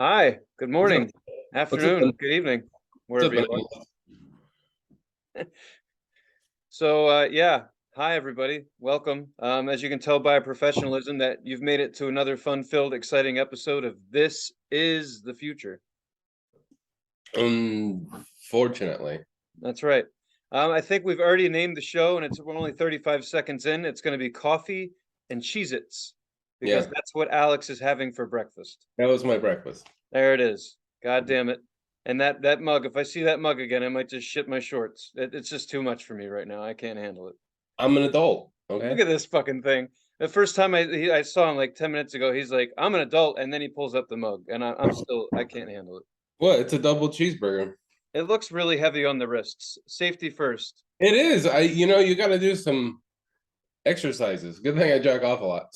Hi, good What's up? morning, What's up, afternoon, man? good evening, What's up, wherever man? you are. So, yeah, hi everybody, welcome. As you can tell by our professionalism that you've made it to another fun-filled, exciting episode of This Is the Future. Unfortunately. That's right. I think we've already named the show, and we're only 35 seconds in. It's going to be coffee and Cheez-its, because Yeah, that's what Alex is having for breakfast. that was my breakfast. There it is. God damn it. And that mug, if I see that mug again, I might just shit my shorts. It's just too much for me right now. I can't handle it. I'm an adult, Look okay? at this fucking thing. The first time I saw him like 10 minutes ago, he's like, "I'm an adult," and then he pulls up the mug, and I'm still I can't handle it. What? It's a double cheeseburger. It looks really heavy on the wrists. Safety first. It is. You got to do some exercises. Good thing I jack off a lot.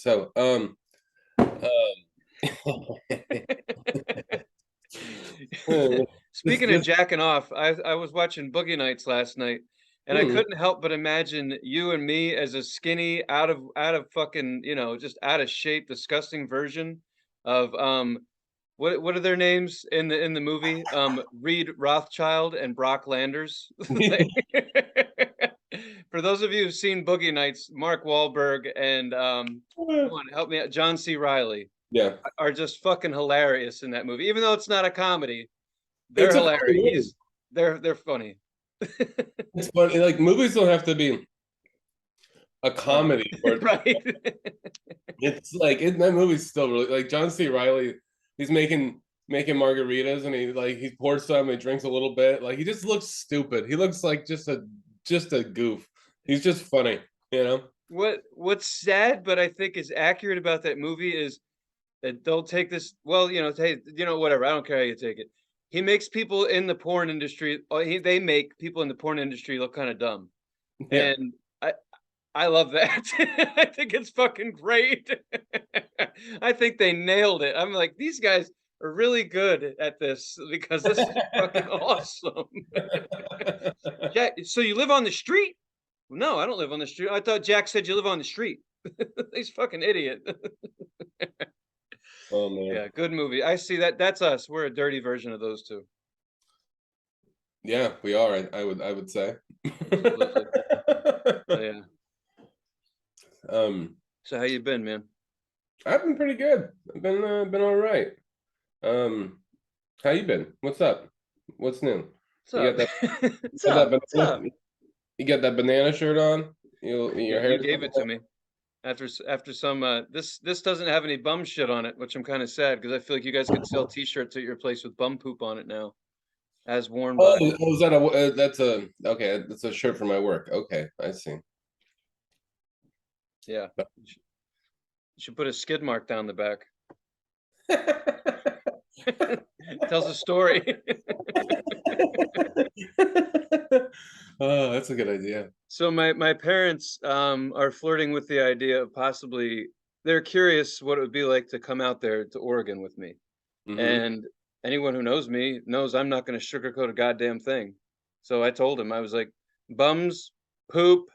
This, Speaking of this, jacking off, I was watching Boogie Nights last night, and I hmm. couldn't help but imagine you and me as a skinny, out of fucking, just out of shape, disgusting version of what are their names in the movie? Reed Rothschild and Brock Landers. Like, for those of you who've seen Boogie Nights, Mark Wahlberg and come on, help me out, John C. Riley Yeah, are just fucking hilarious in that movie. Even though it's not a comedy, they're it's a funny hilarious. movie. They're funny. It's funny. Like movies don't have to be a Funny. comedy for it. Right. It's like that movie's still really like John C. Riley. He's making margaritas and he pours some and he drinks a little bit. Like he just looks stupid. He looks like just a goof. He's just funny, you know. What's sad, but I think is accurate about that movie is that they'll take this. Well, hey, whatever. I don't care how you take it. He makes people in the porn industry. They make people in the porn industry look kind of dumb, Yeah, and I love that. I think it's fucking great. I think they nailed it. I'm like, these guys are really good at this because this is fucking awesome. Jack, so you live on the street? No, I don't live on the street. I thought Jack said you live on the street. He's fucking idiot. oh man, Yeah, good movie. I see that. That's us. We're a dirty version of those two. yeah, we are. I would say. Absolutely. So, yeah. um, So how you been, man? I've been pretty good. I've been all right. Um, how you been? What's up? What's new? What's You up? got that? What's You got up? that What's up? banana? You got that banana shirt on? Yeah, Your you hair's gave it to me. After some this doesn't have any bum shit on it, which I'm kind of sad because I feel like you guys could sell t-shirts at your place with bum poop on it now, as worn by. is that a that's a okay? That's a shirt for my work. Okay, I see. Yeah. You should put a skid mark down the back. Tells a story. Oh, that's a good idea. So my parents are flirting with the idea of possibly they're curious what it would be like to come out there to Oregon with me. Hmm. And anyone who knows me knows I'm not going to sugarcoat a goddamn thing. So I told him, I was like, bums, poop,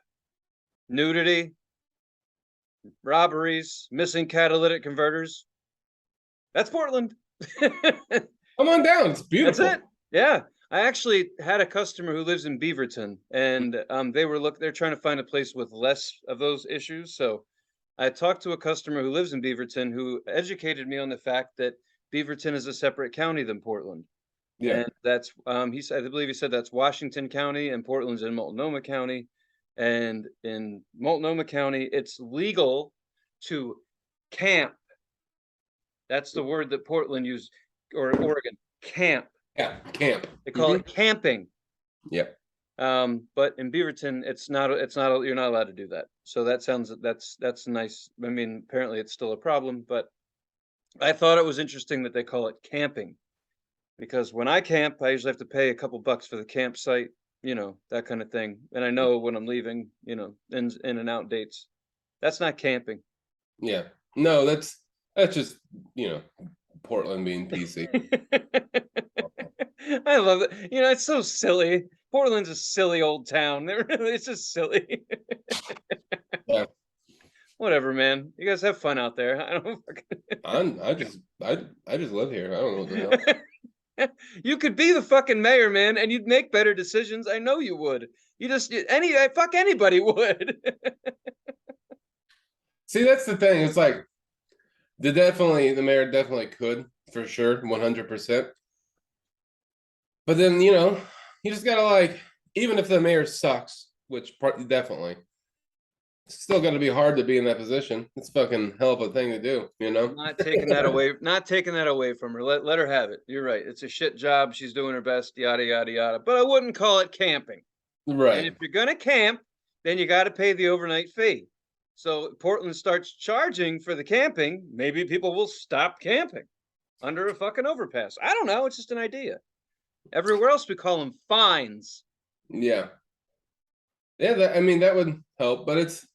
nudity, robberies, missing catalytic converters. That's Portland. Come on down. It's That's it. beautiful. Yeah. I actually had a customer who lives in Beaverton, and they're trying to find a place with less of those issues. So I talked to a customer who lives in Beaverton who educated me on the fact that Beaverton is a separate county than Portland. Yeah. And that's he said, I believe he said that's Washington County and Portland's in Multnomah County. And in Multnomah County, it's legal to camp. That's the word that Portland used, or Oregon, camp. Yeah. Camp. They call Hmm. it camping. Yeah. But in Beaverton, it's not you're not allowed to do that. So that's nice. I mean, apparently it's still a problem, but I thought it was interesting that they call it camping because when I camp, I usually have to pay a couple bucks for the campsite, that kind of thing. And I know when I'm leaving, in and out dates. That's not camping. Yeah. No, that's just Portland being PC. I love it. It's so silly. Portland's a silly old town. It's just silly. Yeah. Whatever, man. You guys have fun out there. I don't I just live here. I don't know what the hell. You could be the fucking mayor, man, and you'd make better decisions. I know you would. You just fuck anybody would. See, that's the thing. It's like the mayor definitely could for sure, 100%. But then you just gotta like, even if the mayor sucks, which definitely, it's still gonna be hard to be in that position. It's fucking hell of a thing to do, Not taking that away. Not taking that away from her. Let her have it. You're right. It's a shit job. She's doing her best. Yada yada yada. But I wouldn't call it camping. And Right. if you're gonna camp, then you got to pay the overnight fee. So Portland starts charging for the camping. Maybe people will stop camping under a fucking overpass. I don't know. It's just an idea. Everywhere else we call them fines. Yeah. Yeah, I mean that would help, but it's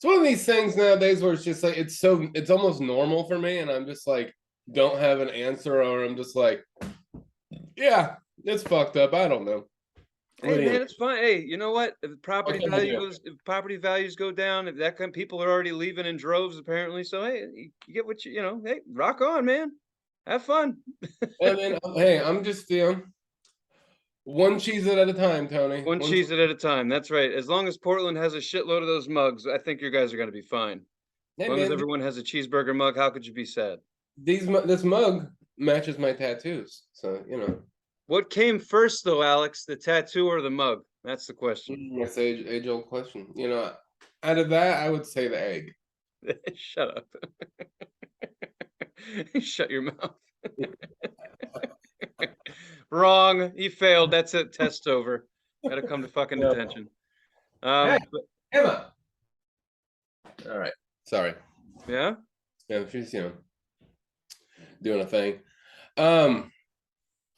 one of these things nowadays where it's just like it's almost normal for me, and I'm just like don't have an answer, or I'm just like, yeah, it's fucked up. I don't know. Hey man, it's fine. Hey, you know what? If if property values go down, if that kind of people are already leaving in droves apparently. So hey, you get what hey, rock on, man. Have fun. And then hey, I'm just one cheese at a time, Tony. One cheese at a time. That's right. As long as Portland has a shitload of those mugs, I think your guys are going to be fine. As long as everyone has a cheeseburger mug, how could you be sad? This mug matches my tattoos, so What came first, though, Alex? The tattoo or the mug? That's the question. That's age-old question. Out of that, I would say the egg. Shut up. Shut your mouth. Wrong. You failed. That's it. Test over. Gotta come to fucking detention. Hey, Emma. All right. Sorry. Yeah? Yeah, she's doing a thing.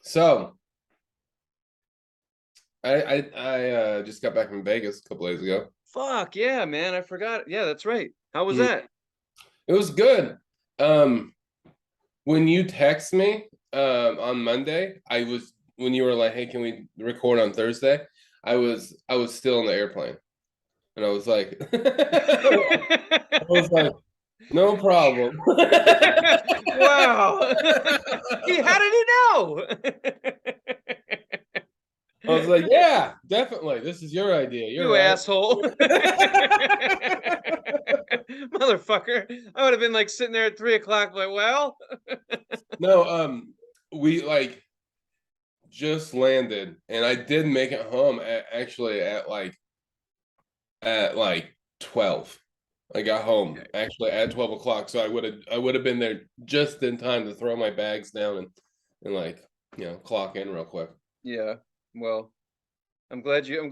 So I just got back from Vegas a couple days ago. Fuck yeah, man. I forgot. Yeah, that's right. How was that? It was good. When you text me on Monday, when you were like, "Hey, can we record on Thursday?" I was still in the airplane, and I was like, no problem. Wow. How did he know? I was like, yeah, definitely. This is your idea. You're You right. asshole. Motherfucker. I would have been like sitting there at 3:00, like, well. No, we like just landed, and I did make it home actually at like 12. I got home actually at 12 o'clock, so I would have been there just in time to throw my bags down and like clock in real quick. Yeah. Well, I'm glad you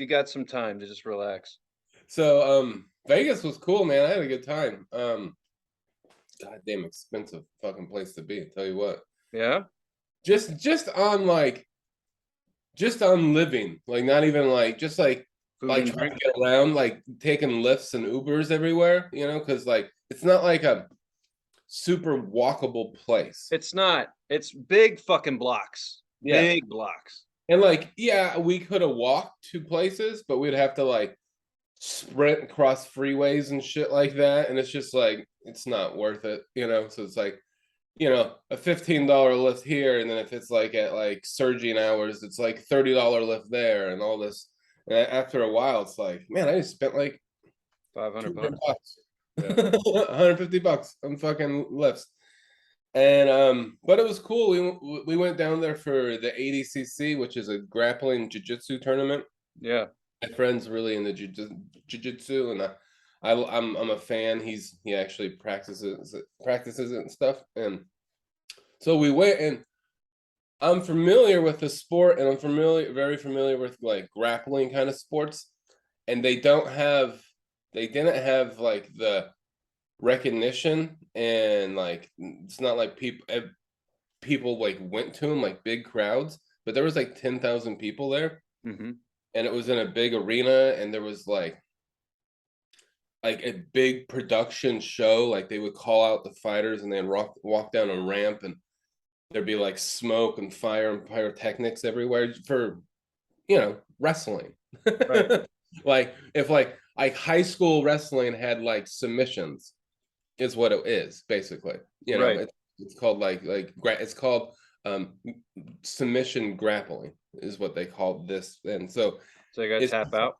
got some time to just relax. So Vegas was cool, man. I had a good time. Goddamn expensive fucking place to be, tell you what. Yeah. Just on living, like not even like just like trying to get around, like taking lifts and Ubers everywhere, because like it's not like a super walkable place. It's not. It's big fucking blocks. Yeah. Big blocks. And like, yeah, we could have walked to places, but we'd have to like sprint across freeways and shit like that. And it's just like, it's not worth it, So it's like, a $15 lift here. And then if it's like at like surging hours, it's like $30 lift there and all this. And after a while, it's like, man, I just spent like $500. Yeah. $150 on fucking lifts. And but it was cool. We went down there for the ADCC, which is a grappling jiu-jitsu tournament. Yeah. My friend's really into jiu-jitsu, and I'm a fan. He actually practices it and stuff. And so we went, and I'm familiar with the sport, and I'm very familiar with like grappling kind of sports. And they didn't have like the recognition, and like it's not like people like went to them like big crowds, but there was like 10,000 people there. Mm-hmm. And it was in a big arena, and there was like a big production show. Like they would call out the fighters, and then walk down a ramp, and there'd be like smoke and fire and pyrotechnics everywhere for wrestling. Right. Like if like like high school wrestling had like submissions, is what it is basically. You know, Right. it's called it's called um submission grappling is what they call this, and so So they gotta it's tap out.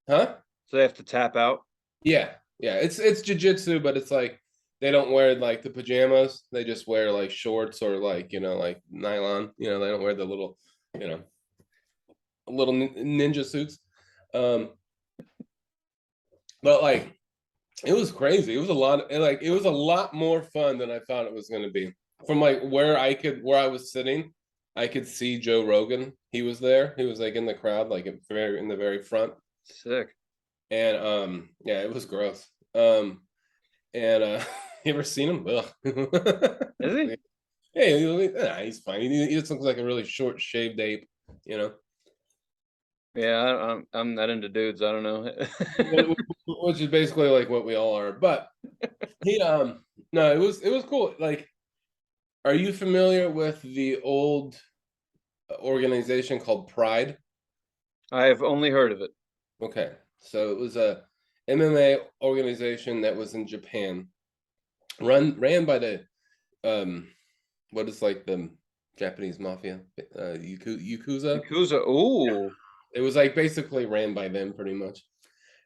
huh. So they have to tap out. Yeah, yeah, it's jujitsu, but it's like they don't wear like the pajamas. They just wear like shorts or like like nylon. They don't wear the little you know little ninja suits. Um, but like it was crazy. It was a lot. It was a lot more fun than I thought it was going to be. From like where I was sitting, I could see Joe Rogan. He was there. He was like in the crowd, like in the very front. Sick. And yeah, it was gross. And you ever seen him? Ugh. Is he? Hey, he's fine. He just looks like a really short shaved ape, you know. Yeah, I'm not into dudes. I don't know. Which is basically like what we all are. But he no, it was cool. Like, are you familiar with the old organization called Pride? I have only heard of it. Okay, so it was a MMA organization that was in Japan, ran by the um what is like the Japanese mafia, Yakuza. Yakuza. Ooh. It was like basically ran by them pretty much.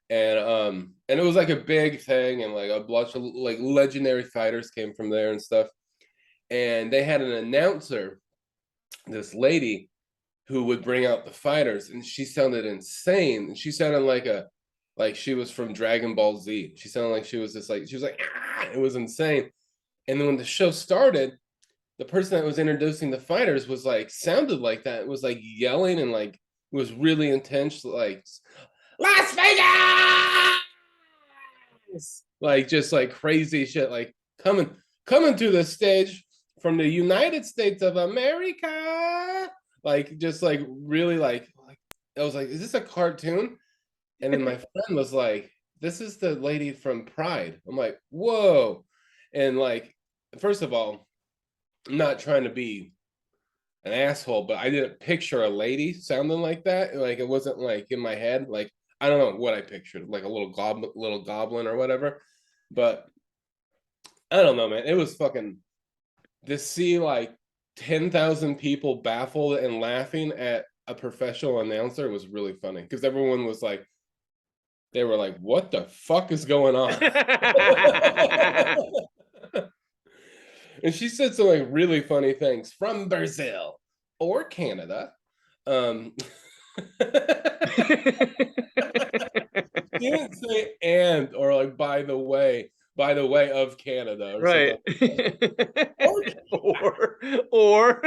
And it was like a big thing, and like a bunch of like legendary fighters came from there and stuff. And they had an announcer, this lady, who would bring out the fighters, and she sounded insane. And she sounded like she was from Dragon Ball Z. She sounded like she was just like she was like ah! It was insane. And then when the show started, the person that was introducing the fighters was like sounded like that. It was like yelling and like it was really intense, like Las Vegas, like just like crazy shit, like coming to the stage from the United States of America, like just like really like I was like, is this a cartoon? And then my friend was like, this is the lady from Pride. I'm like, whoa. And like, first of all, I'm not trying to be an asshole, but I didn't picture a lady sounding like that. Like it wasn't like in my head. Like I don't know what I pictured, like a little goblin or whatever. But I don't know, man. It was fucking to see like 10,000 people baffled and laughing at a professional announcer was really funny because everyone was like, they were like, "What the fuck is going on?" And she said some like really funny things from Brazil or Canada. Um, she didn't say "and" or like by the way of Canada or Right. something. Or Or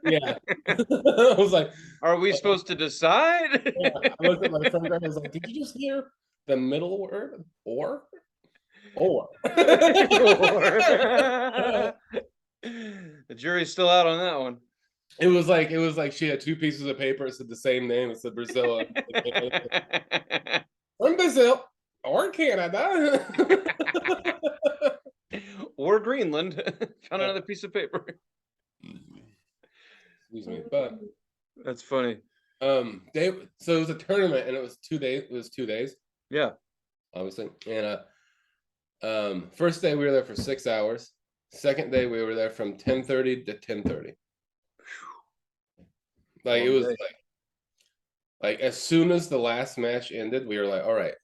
yeah, I was like, are we supposed to decide? yeah. I looked at my friend. I was like, "Did you just hear the middle word or?" Or Or the jury's still out on that one. it was like she had two pieces of paper. It said the same name. It said Brazil. From Brazil or Canada. Or Greenland. Found another piece of paper. Excuse me, but That's funny. they so it was a tournament and it was 2 days. It was 2 days, Yeah. obviously. And first day we were there for 6 hours. Second day we were there from 10:30 to 10:30. Like it Long was day. like as soon as the last match ended, we were like, all right,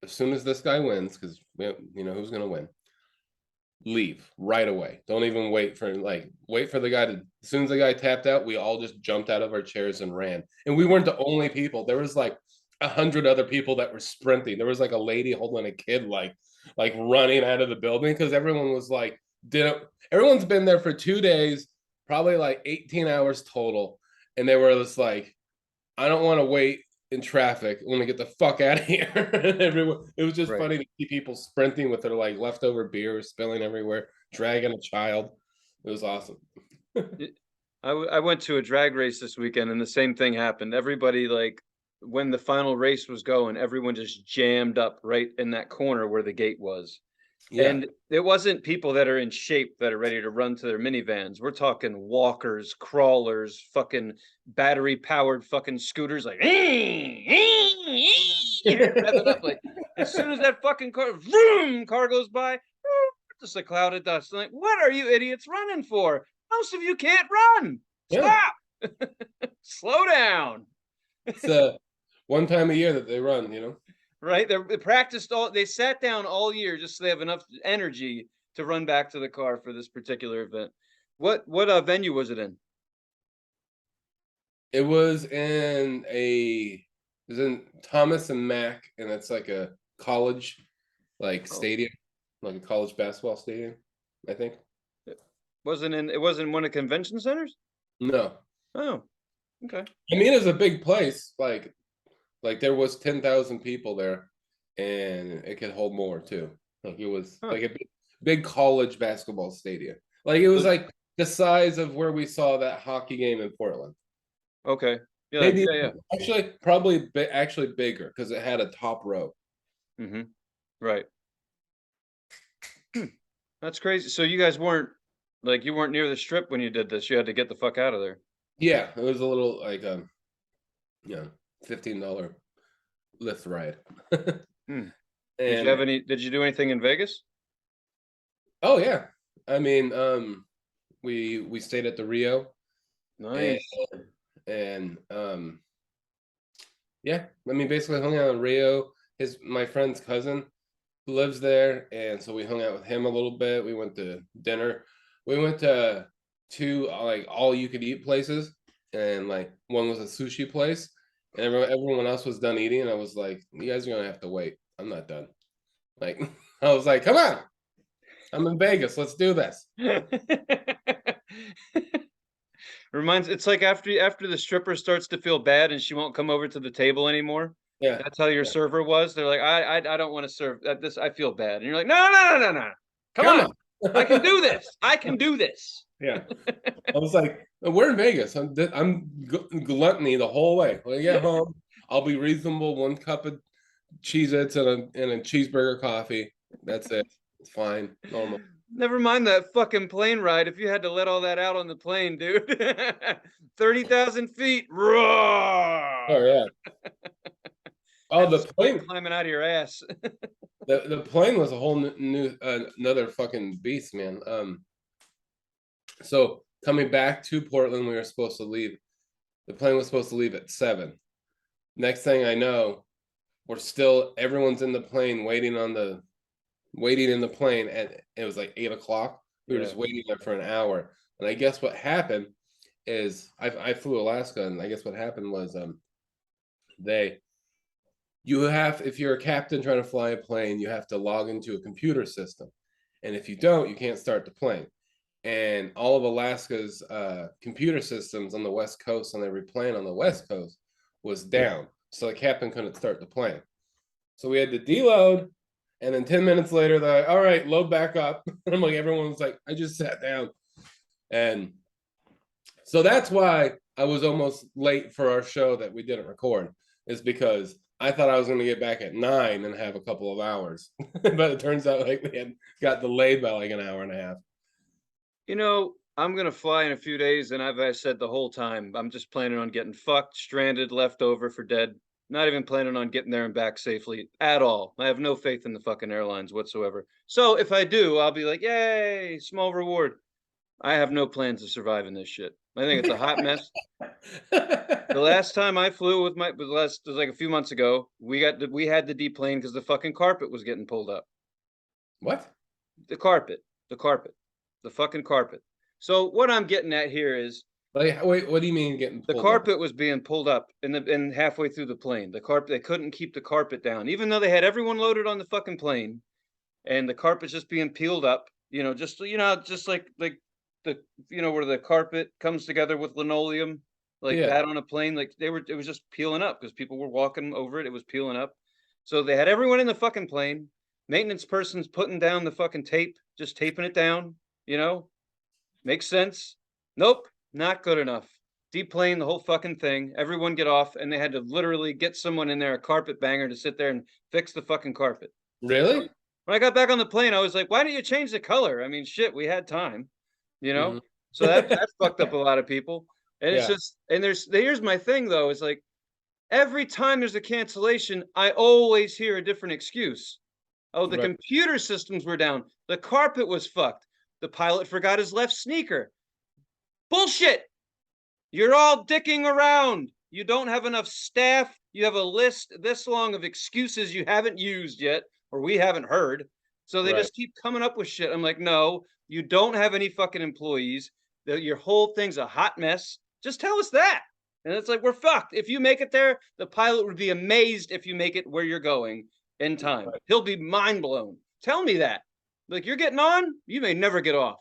as soon as this guy wins, because we know who's gonna win, leave right away. Don't even wait for the guy to. As soon as the guy tapped out, we all just jumped out of our chairs and ran. And we weren't the only people. There was like 100 other people that were sprinting. There was like a lady holding a kid, like running out of the building because everyone was like, didn't. Everyone's been there for 2 days, probably like 18 hours total, and they were just like, I don't want to wait in traffic. I want to get the fuck out of here. And everyone, it was just Right. funny to see people sprinting with their like leftover beer spilling everywhere, dragging a child. It was awesome. I went to a drag race this weekend and the same thing happened. Everybody, like, when the final race was going, everyone just jammed up right in that corner where the gate was. Yeah. And it wasn't people that are in shape that are ready to run to their minivans. We're talking walkers, crawlers, fucking battery powered fucking scooters, like revving up like as soon as that fucking car, vroom, car goes by, just a cloud of dust. I'm like, what are you idiots running for? Most of you can't run. Yeah. Stop. Slow down. It's one time a year that they run, you know. Right? They practiced all. They sat down all year just so they have enough energy to run back to the car for this particular event. What venue was it in? It was in Thomas and Mack, and it's like a college like Oh, stadium, like a college basketball stadium, I think. it wasn't one of the convention centers? No. Oh, okay. I mean, it's a big place. Like there was 10,000 people there, and it could hold more too. Like it was Huh. like a big college basketball stadium. Like it was like the size of where we saw that hockey game in Portland. Okay. Yeah, Maybe yeah. actually probably actually bigger because it had a top row. Mm-hmm. Right. That's crazy. So you guys weren't you weren't near the strip when you did this. You had to get the fuck out of there. Yeah, it was a little like you know, $15 Lyft ride. Hmm. And Did you do anything in Vegas? oh yeah. I mean, we stayed at the Rio and Nice. yeah, I mean basically hung out in Rio. My friend's cousin who lives there, and so we hung out with him a little bit. We went to dinner. We went to two like all you could eat places, and like one was a sushi place, and everyone else was done eating, and I was like, you guys are gonna have to wait. I'm not done. Like I was like, come on, I'm in Vegas. Let's do this. It's like after the stripper starts to feel bad and she won't come over to the table anymore. Yeah, That's how your yeah. server was. They're like, I don't want to serve this. I feel bad. And you're like, no. Come Come on. on. I can do this. I can do this. Yeah. I was like, we're in Vegas. I'm gluttony the whole way. When I get home, I'll be reasonable. 1 cup of Cheez-Its and a cheeseburger coffee. That's it. It's fine. Normal. Never mind that fucking plane ride. If you had to let all that out on the plane, dude. 30,000 feet. Oh Roar. yeah. Oh, the Sweat plane. climbing out of your ass. The plane was a whole new another fucking beast, man. So coming back to Portland, we were supposed to leave. The plane was supposed to leave at 7. Next thing I know, everyone's in the plane waiting in the plane, and it was like 8 o'clock. We were Yeah. just waiting there for an hour. And I guess what happened is I flew Alaska, and I guess what happened was if you're a captain trying to fly a plane, you have to log into a computer system. And if you don't, you can't start the plane. And all of Alaska's computer systems on the West Coast on every plane on the West Coast was down. So the captain couldn't start the plane. So we had to deload. And then 10 minutes later, they're like, all right, load back up. And I'm like, everyone was like, I just sat down. And so that's why I was almost late for our show that we didn't record, is because I thought I was going to get back at 9 and have a couple of hours. But it turns out like we had got delayed by like an hour and a half. You know, I'm gonna fly in a few days, and I said the whole time, I'm just planning on getting fucked, stranded, left over for dead. Not even planning on getting there and back safely at all. I have no faith in the fucking airlines whatsoever. So if I do, I'll be like, yay, small reward. I have no plans to survive in this shit. I think it's a hot mess. The last time I flew with was like a few months ago. We had to deplane because the fucking carpet was getting pulled up. What? The carpet, the fucking carpet. So what I'm getting at here is Like, wait, what do you mean getting the pulled up? carpet was being pulled up in halfway through the plane. The carpet, they couldn't keep the carpet down, even though they had everyone loaded on the fucking plane, and the carpet's just being peeled up. Just like the where the carpet comes together with linoleum, like Yeah. that on a plane. Like it was just peeling up because people were walking over it. It was peeling up. So they had everyone in the fucking plane. Maintenance person's putting down the fucking tape, just taping it down. Makes sense. Nope, not good enough. Deplane the whole fucking thing. Everyone get off, and they had to literally get someone in there, a carpet banger, to sit there and fix the fucking carpet. So Really? when I got back on the plane, I was like, "Why didn't you change the color?" I mean, shit, we had time, you know. Mhm. So that fucked up a lot of people. And it's Yeah. just, and here's my thing though. It's like Every time there's a cancellation, I always hear a different excuse. Oh, the Right. computer systems were down. The carpet was fucked. The pilot forgot his left sneaker. Bullshit. You're all dicking around. You don't have enough staff. You have a list this long of excuses you haven't used yet, or we haven't heard. So they Right. just keep coming up with shit. I'm like, no, you don't have any fucking employees. Your whole thing's a hot mess. Just tell us that. And it's like, we're fucked. If you make it there, the pilot would be amazed if you make it where you're going in time. Right. He'll be mind blown. Tell me that. Like, you're getting on, you may never get off.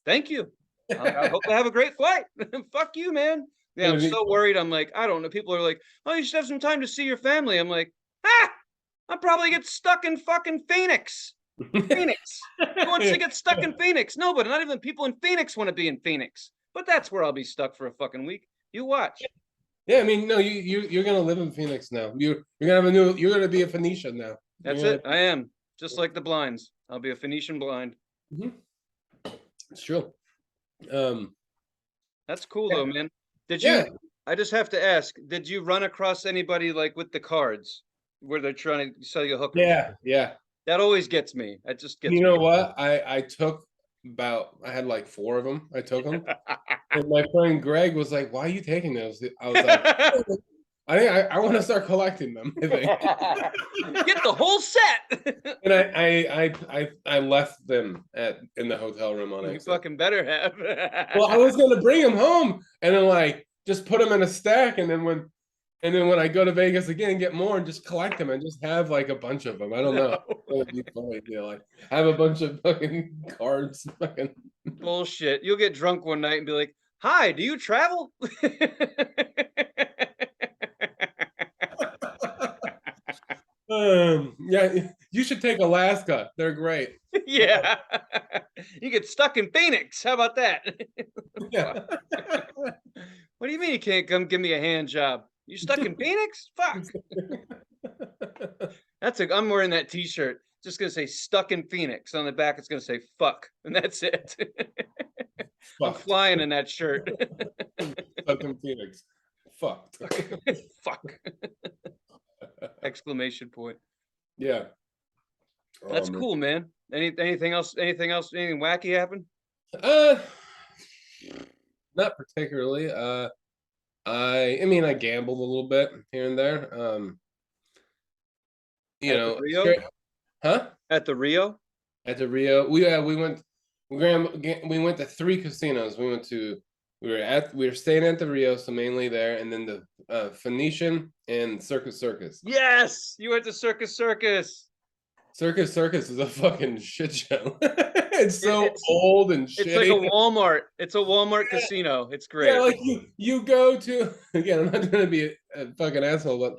Thank you. I hope I have a great flight. Fuck you, man. Yeah, I'm so worried. I'm like, I don't know. People are like, oh, you should have some time to see your family. I'm like, ah, I'll probably get stuck in fucking Phoenix. Phoenix. Who wants to get stuck in Phoenix? Nobody. Not even people in Phoenix want to be in Phoenix. But that's where I'll be stuck for a fucking week. You watch. Yeah, I mean, no, you're gonna live in Phoenix now. You're gonna have a new. You're gonna be a Phoenician now. That's it. I am. Just like the blinds. I'll be a Phoenician blind. It's true. That's cool Yeah. though, man. Did Yeah. you I just have to ask, did you run across anybody like with the cards where they're trying to sell you hookers? Yeah. That always gets me. That just gets You me. know what? I took I had like 4 of them. I took them, and my friend Greg was like, "Why are you taking those?" I was like, I want to start collecting them. I think. Get the whole set. And I left them in the hotel room on You exit. fucking better have. Well, I was gonna bring them home and then like just put them in a stack, and then when I go to Vegas again, get more and just collect them and just have like a bunch of them. I don't know. It would be funny, like have a bunch of fucking cards. Fucking Bullshit. You'll get drunk one night and be like, "Hi, do you travel?" Yeah, you should take Alaska. They're great. Yeah. You get stuck in Phoenix. How about that? Yeah. What do you mean you can't come give me a hand job? You stuck in Phoenix? Fuck. I'm wearing that t-shirt. Just gonna say stuck in Phoenix. On the back, it's gonna say fuck. And that's it. I'm Fucked. flying in that shirt. Stuck in Phoenix. Fucked. Fuck. Exclamation point. Yeah. That's cool, man. Anything else? Anything else? Anything wacky happen? Not particularly. I mean, I gambled a little bit here and there. You At the know, Rio? huh? At the Rio? At the Rio, we went. We went to 3 casinos. We were staying at the Rio, so mainly there, and then the Phoenician and Circus Circus. Yes, you went to Circus Circus. Circus Circus is a fucking shit show. It's so old and shitty. It's like a Walmart. It's a Walmart casino. It's great. Yeah, like you go to, again, I'm not gonna be a fucking asshole, but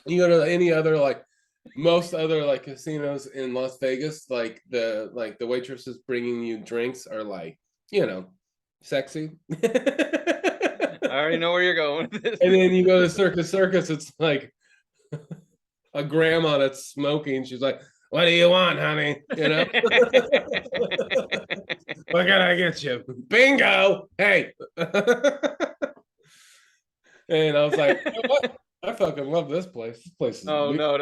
you go to any other like most other like casinos in Las Vegas, like the waitresses bringing you drinks are like, sexy. I already know where you're going with this. And then you go to Circus Circus, it's like a grandma that's smoking. She's like, "What do you want, honey? What can I get you? Bingo! Hey!" And I was like, "You know what? I fucking love this place. This place is Oh no,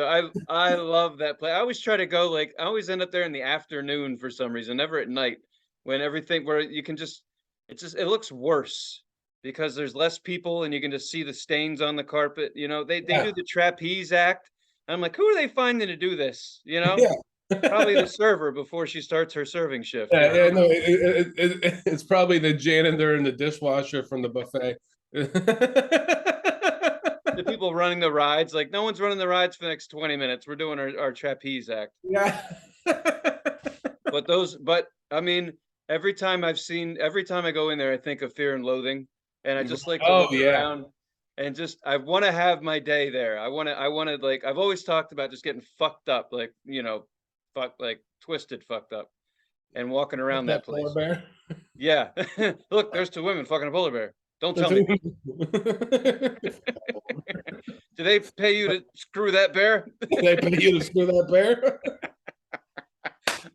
I love that place. I always try to go like I always end up there in the afternoon for some reason, never at night when everything where you can just it looks worse because there's less people and you can just see the stains on the carpet. They do the trapeze act. And I'm like, who are they finding to do this? Yeah. Probably the server before she starts her serving shift. Yeah, no, it's probably the janitor and the dishwasher from the buffet. The people running the rides, like no one's running the rides for the next 20 minutes. We're doing our trapeze act. Yeah. But I mean, every time I go in there, I think of Fear and Loathing, and I just like to look around and I want to have my day there. I want to like I've always talked about just getting fucked up, like twisted fucked up, and walking around that place. Polar bear? Yeah, look, there's 2 women fucking a polar bear. Don't tell me. Do they pay you to screw that bear? They pay you to screw that bear?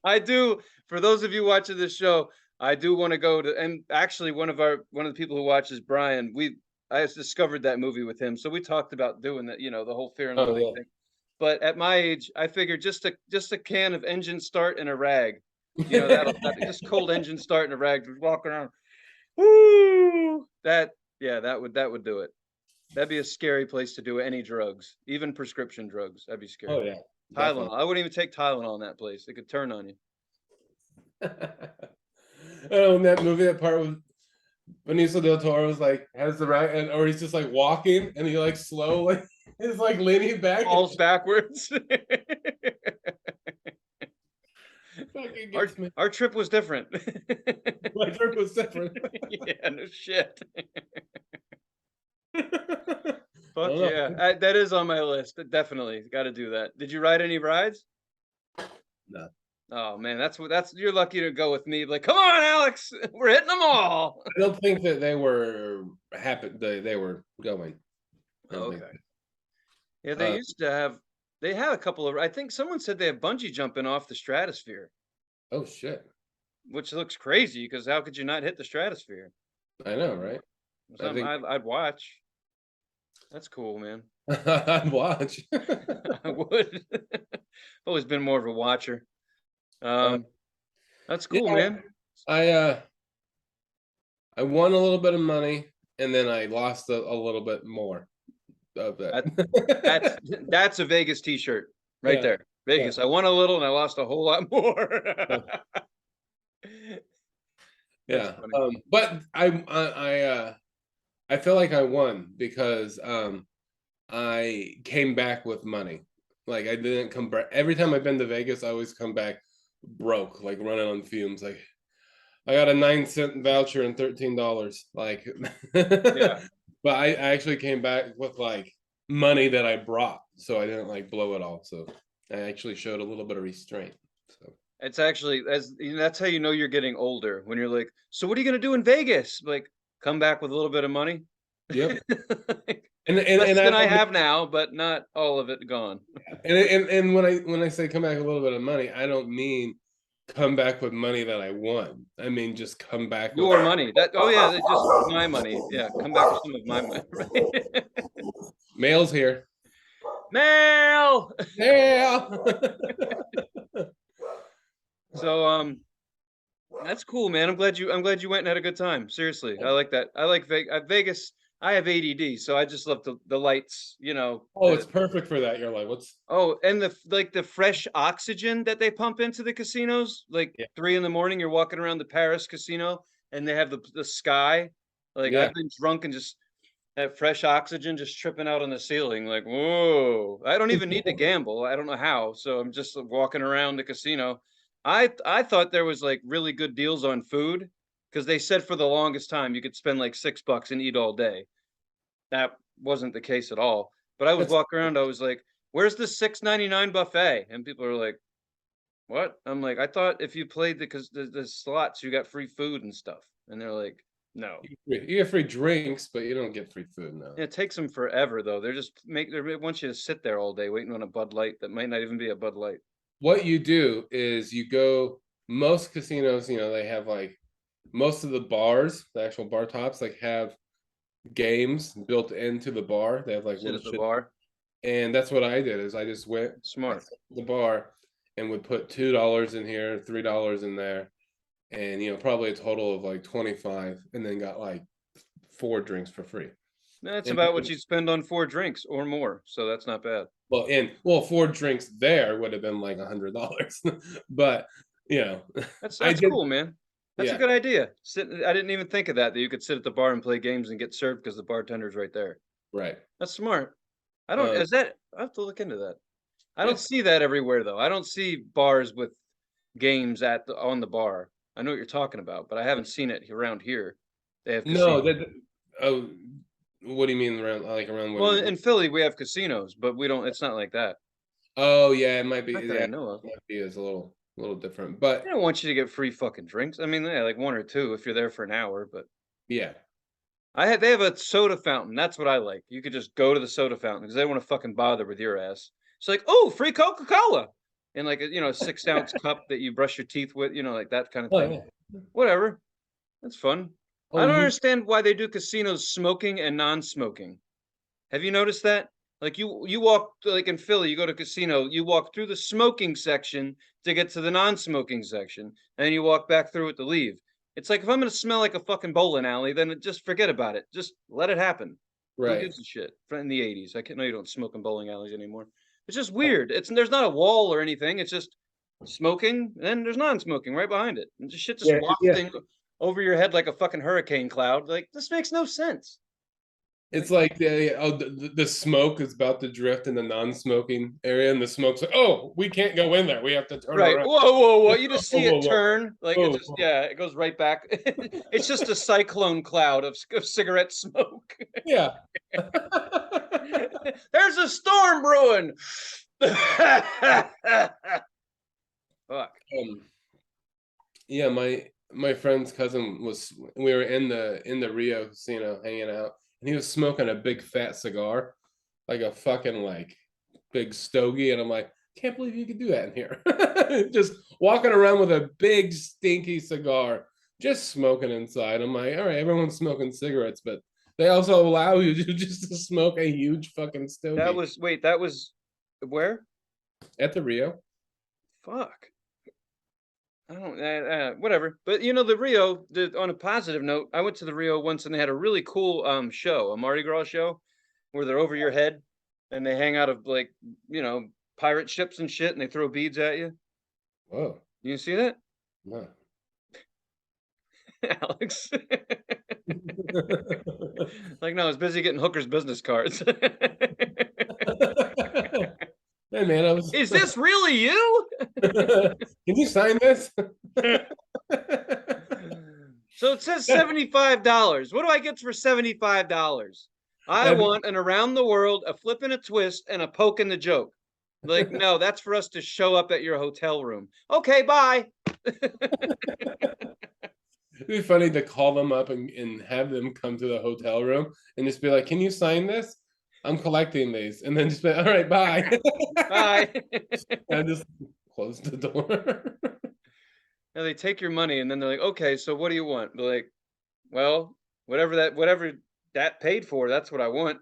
I do. For those of you watching this show, I do want to go to, and actually one of the people who watches, Brian, I discovered that movie with him, so we talked about doing that, the whole Fear and Oh Loathing yeah. thing. But at my age, I figured just a can of engine start and a rag, that just cold engine start and a rag, just walk around. Woo! Yeah, that would do it. That'd be a scary place to do any drugs, even prescription drugs. That'd be Oh scary. yeah, definitely. Tylenol. I wouldn't even take Tylenol in that place. It could turn on you. Oh, in that movie, that part with Benicio del Toro was like has the right, and or he's just like walking, and he like slowly is like leaning back, and Falls backwards. fucking our gets me. our trip was different. My trip was different. Yeah, no shit. I Fuck don't yeah. know. That is on my list. Definitely got to do that. Did you ride any rides? No. Oh man, that's you're lucky to go with me. Like, come on, Alex, we're hitting them all. I don't think that they were happy. They were going. I don't think. Okay. Yeah, they Uh, used to have. They had a couple of. I think someone said they have bungee jumping off the stratosphere, oh shit! which looks crazy because how could you not hit the stratosphere? I know, right? I Something think I'd watch. That's cool, man. I'd watch. I would. Always been more of a watcher. uh, Um, that's yeah, cool, man. I I won a little bit of money, and then I lost a little bit more of that. That that's that's a Vegas T-shirt right Yeah, there. yeah, Vegas. I won a little and I lost a whole lot more. yeah. That's Yeah. funny. But I feel like I won because I came back with money. Like I didn't come back every time I've been to Vegas. I always come back broke, like running on fumes. Like I got a 9-cent voucher and $13. Like, Yeah. but I actually came back with like money that I brought, so I didn't like blow it all. So I actually showed a little bit of restraint. So It's actually that's how you know you're getting older when you're like, so what are you gonna do in Vegas? Like, come back with a little bit of money. yep. Like, And less and than I I have now, but not all of it gone. and when I say come back with a little bit of money, I don't mean come back with money that I won. I mean just come back with Your money. Oh yeah, just my money. Yeah, come back with some of my money, right? mail's here. Mail. Yeah. So that's cool, man. I'm glad you went and had a good time. Seriously. I like that. I like Vegas. I have ADD, so I just love the lights, Oh, it's perfect for that. You're like, what's oh, and the fresh oxygen that they pump into the casinos, like yeah, 3 in the morning, you're walking around the Paris casino and they have the sky. Like yeah. I've been drunk and just that fresh oxygen just tripping out on the ceiling, like, whoa. I don't even need to gamble. I don't know how. So I'm just walking around the casino. I thought there was like really good deals on food because they said for the longest time you could spend like $6 and eat all day. That wasn't the case at all. But I was That's walking around, I was like, "Where's the 6.99 buffet?" And people are like, "What?" I'm like, "I thought if you played the slots, you got free food and stuff." And they're like, "No." you get free drinks, but you don't get free food now. It takes them forever though. They want you to sit there all day waiting on a Bud Light that might not even be a Bud Light. What you do is you go most casinos, they have like most of the bars, the actual bar tops, like have games built into the bar. They have like Sit little at the shit. bar. And that's what I did is I just went I Smart. sat at the bar and would put $2 in here, $3 in there, and probably a total of like 25, and then got like 4 drinks for free. That's And about what you'd spend on 4 drinks or more. So that's not bad. well, 4 drinks there would have been like $100. But That's I that's did, cool, man. That's a yeah, good idea. I didn't even think of that you could sit at the bar and play games and get served because the bartender's right there. right. That's smart. I don't Um, is that I have to look into that. I don't it's see that everywhere though. I don't see bars with games on the bar. I know what you're talking about, but I haven't seen it around here. They have no casinos. that oh, what do you mean around like around Well, what? in Philly, we have casinos, but we don't it's not like that. Oh yeah, it might be, Not that I yeah, know it of. might be is a little different, They but don't want you to get free fucking drinks. I mean, yeah, like 1 or 2 if you're there for an hour, but yeah. they have a soda fountain. That's what I like. You could just go to the soda fountain because they don't want to fucking bother with your ass. It's like, oh, free Coca Cola, in like a 6 ounce cup that you brush your teeth with, like that kind of Oh thing. yeah. Whatever, that's fun. I Oh, don't you understand why they do casinos smoking and non-smoking. Have you noticed that? Like you walk like in Philly, you go to a casino, you walk through the smoking section to get to the non-smoking section, and you walk back through it to leave. It's like if I'm gonna smell like a fucking bowling alley, then just forget about it. Just let it happen. Who right. gives a shit? In the 80s. I can't know you don't smoke in bowling alleys anymore. It's just weird. It's there's not a wall or anything. It's just smoking, and there's non-smoking right behind it. And just shit just Yeah, yeah. wafting over your head like a fucking hurricane cloud. Like this makes no sense. It's Like like the smoke is about to drift in the non-smoking area, and the smoke's like, oh, we can't go in there. We have to turn right. around. Whoa, whoa, whoa. You just Whoa, see whoa, it whoa, turn. Like it whoa, just, whoa. yeah, it goes right back. It's just a cyclone cloud of cigarette smoke. Yeah. There's a storm brewing. Fuck. um, yeah, my friend's cousin was we were in the Rio casino hanging out, and he was smoking a big fat cigar, like a fucking like big stogie, and I'm like, can't believe you could do that in here. Just walking around with a big stinky cigar, just smoking inside. I'm like, all right, everyone's smoking cigarettes, but they also allow you to just to smoke a huge fucking That stogie was, wait, that was where? at the Rio. Fuck. I don't, whatever. But you know, the Rio, on a positive note, I went to the Rio once and they had a really cool show, a Mardi Gras show, where they're over your head and they hang out of like, you know, pirate ships and shit and they throw beads at you. Whoa, You see that? no. Alex. Like, no, I was busy getting hookers business cards. Hey man, I was. Is this really you? Can you sign this? So it says $75. What do I get for $75? I Have want an around the world, a flip and a twist, and a poke in the joke. Like, no, that's for us to show up at your hotel room. Okay, bye. It'd be funny to call them up and have them come to the hotel room and just be like, "Can you sign this? I'm collecting these," and then just be, "All right, bye." Bye. And just close the door. Now they take your money and then they're like, okay, so what do you want? They're like, well, whatever that paid for, that's what I want.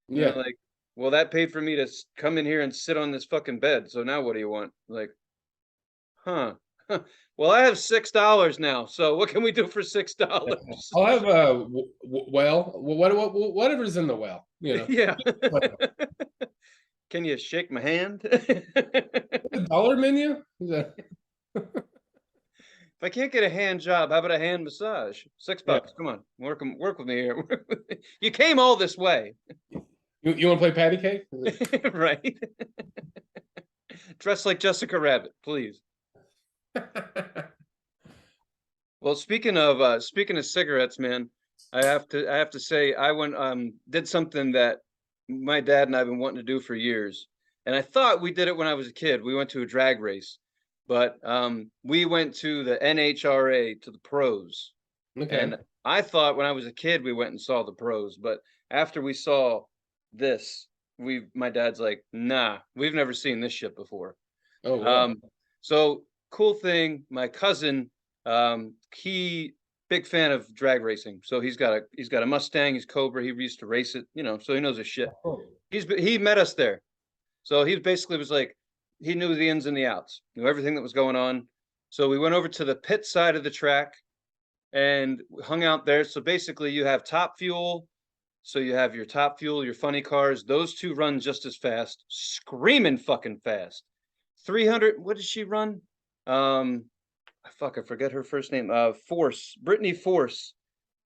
And they're Yeah. like, well, that paid for me to come in here and sit on this fucking bed. So now what do you want? Like, huh? Well, I have $6 now. So what can we do for $6? I'll have a well, whatever's in the well, you know. Yeah. Whatever. Can you shake my hand? The dollar menu? If I can't get a hand job, how about a hand massage? $6. Yeah. Come on, work with me here. You came all this way, You want to play patty cake? right? Dress like Jessica Rabbit, please. Well, speaking of cigarettes, man, I have to say I went did something that my dad and I've been wanting to do for years. And I thought we did it when I was a kid. We went to a drag race, but we went to the NHRA, to the pros. Okay. And I thought when I was a kid we went and saw the pros, but after we saw this, my dad's like, "Nah, we've never seen this shit before." Oh wow. Um, so cool thing, my cousin, he big fan of drag racing. So he's got a Mustang, he's Cobra, he used to race it, so he knows his shit. Oh, He met us there. So he basically was like, he knew the ins and the outs, knew everything that was going on. So we went over to the pit side of the track and hung out there. So basically you have Top Fuel. So you have your Top Fuel, your funny cars. Those two run just as fast, screaming fucking fast. 300, what did she run? I forget her first name. Force, Brittany Force.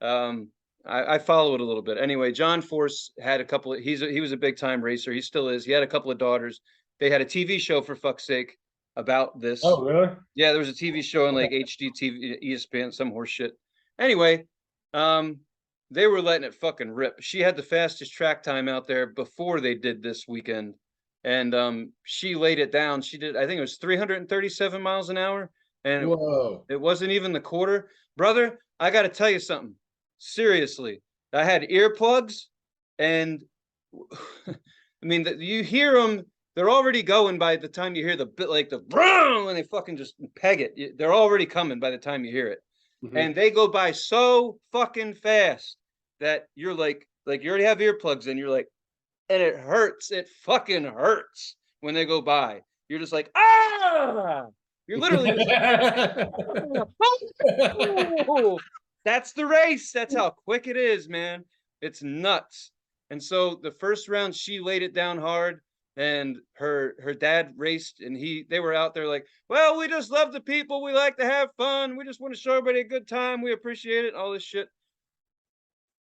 I follow it a little bit. Anyway, John Force had a couple of, he was a big time racer. He still is. He had a couple of daughters. They had a TV show, for fuck's sake, about this. oh really? Yeah, there was a TV show on like HGTV, ESPN, some horse shit. Anyway, they were letting it fucking rip. She had the fastest track time out there before they did this weekend. And she laid it down. She did, I think it was 337 miles an hour. And Whoa. it wasn't even the quarter. Brother, I got to tell you something. Seriously. I had earplugs and I mean, you hear them, they're already going by the time you hear the bit, like the broom, and they fucking just peg it. They're already coming by the time you hear it. Mhm. and they go by so fucking fast that you're like you already have earplugs in. You're like, and it hurts. It fucking hurts when they go by. You're just like, ah! You're literally just like, oh, that's the race. That's how quick it is, man. It's nuts. And so the first round, she laid it down hard, and her dad raced, and they were out there like, well, we just love the people. We like to have fun. We just want to show everybody a good time. We appreciate it. All this shit.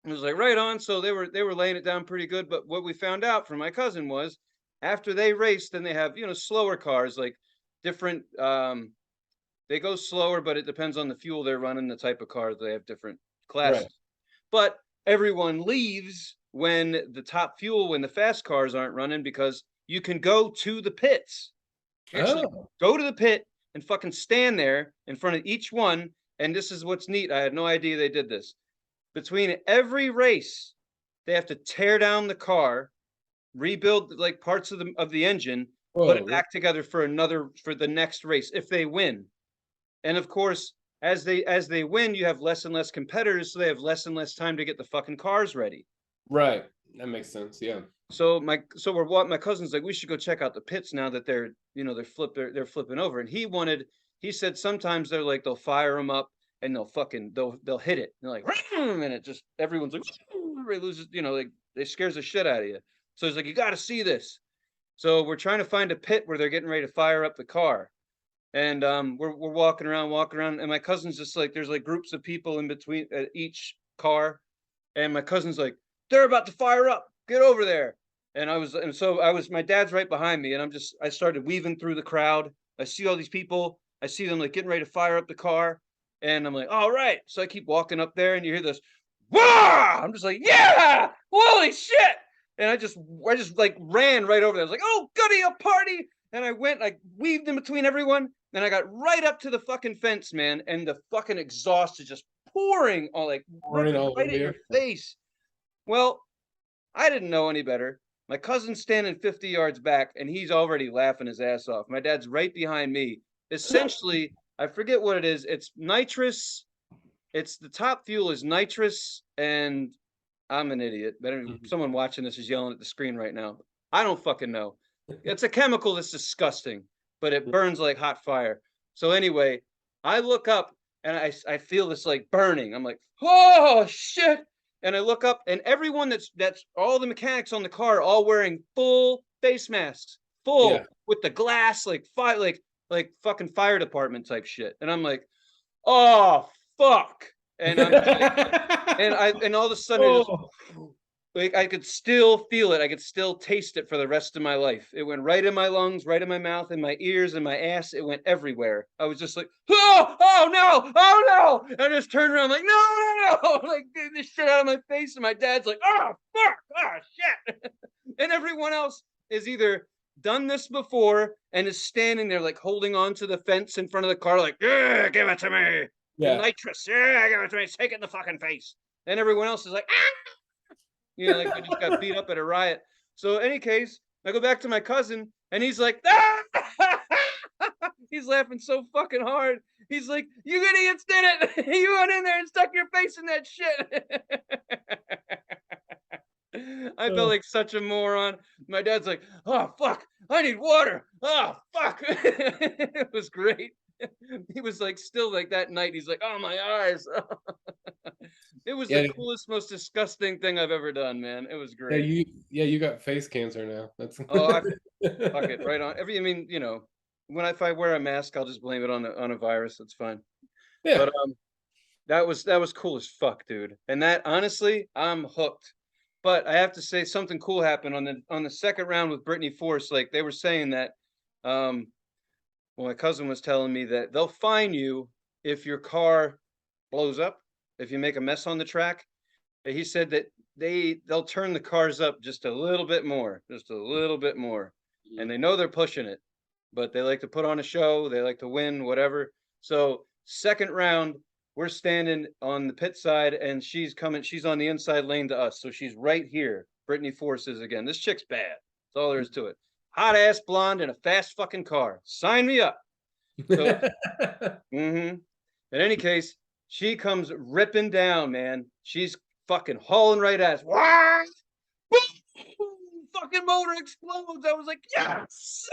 It was like right on. So they were laying it down pretty good. But what we found out from my cousin was after they raced, then they have slower cars like different. They go slower, but it depends on the fuel they're running, the type of car. They have different Right. classes. But everyone leaves when the top fuel, when the fast cars aren't running, because you can go to the pits. You actually Oh, go to the pit and fucking stand there in front of each one. And this is what's neat. I had no idea they did this. Between every race, they have to tear down the car, rebuild like parts of the engine, put it whoa. back together for the next race if they win. And of course, as they win, you have less and less competitors, so they have less and less time to get the fucking cars ready. Right. That makes sense. Yeah. So my cousin's like, we should go check out the pits now that they're flipping over. And he said sometimes they'll fire them up and they'll hit it. And they're like, and it just everyone's like, everybody loses, like they scares the shit out of you. So he's like, you got to see this. So we're trying to find a pit where they're getting ready to fire up the car. And we're walking around, and my cousin's just like, there's like groups of people in between each car, and my cousin's like, they're about to fire up, get over there. And my dad's right behind me, and I started weaving through the crowd. I see all these people, I see them like getting ready to fire up the car, and I'm like, all right. So I keep walking up there, and you hear this, wow! I'm just like, yeah, holy shit! And I just like ran right over there. I was like, oh goody, a party! And I weaved in between everyone, and I got right up to the fucking fence, man, and the fucking exhaust is just pouring all like Running ripping all right over at you. your face. Well, I didn't know any better. My cousin's standing 50 yards back, and he's already laughing his ass off. My dad's right behind me. Essentially, I forget what it is. It's nitrous. It's the top fuel is nitrous, and I'm an idiot. But Mhm. someone watching this is yelling at the screen right now. I don't fucking know. It's a chemical that's disgusting, but it burns like hot fire. So anyway, I look up and I feel this like burning. I'm like, oh shit. And I look up and everyone that's all the mechanics on the car are all wearing full face masks, Yeah. full with the glass, like fire, like fucking fire department type shit. And I'm like, oh fuck. And I'm just like, and all of a sudden it just Oh, like I could still feel it. I could still taste it for the rest of my life. It went right in my lungs, right in my mouth, in my ears, in my ass. It went everywhere. I was just like, oh no, oh no. And I just turned around like, no. Like get this shit out of my face. And my dad's like, oh fuck, oh shit. And everyone else is either done this before and is standing there like holding on to the fence in front of the car, like, yeah, give it to me. The yeah. nitrous, yeah, give it to me. Take it in the fucking face. And everyone else is like, like they just got beat up at a riot. So, any case, I go back to my cousin, and he's like, ah! He's laughing so fucking hard. He's like, "You idiots did it! You went in there and stuck your face in that shit." I felt Oh, like such a moron. My dad's like, "Oh fuck, I need water. Oh fuck." It was great. He was like, still like that night. He's like, "Oh my eyes." It was the yeah. coolest, most disgusting thing I've ever done, man. It was Yeah. great. You got face cancer now. That's Oh, fuck it, right on. I mean, if I wear a mask, I'll just blame it on a virus. That's fine. yeah. But that was cool as fuck, dude. And that honestly, I'm hooked. But I have to say something cool happened on the second round with Brittany Force. Like they were saying that, um, well, my cousin was telling me that they'll fine you if your car blows up, if you make a mess on the track. He said that they'll turn the cars up just a little bit more, just a little bit more, and Mhm. they know they're pushing it, but they like to put on a show. They like to win, whatever. So second round, we're standing on the pit side, and she's coming. She's on the inside lane to us, so she's right here. Brittany Forces again. This chick's bad. That's all there is to it. Hot ass blonde in a fast fucking car. Sign me up. So, in any case, She comes ripping down, man. She's fucking hauling right at us. Wah! Fucking motor explodes. I was like, yes.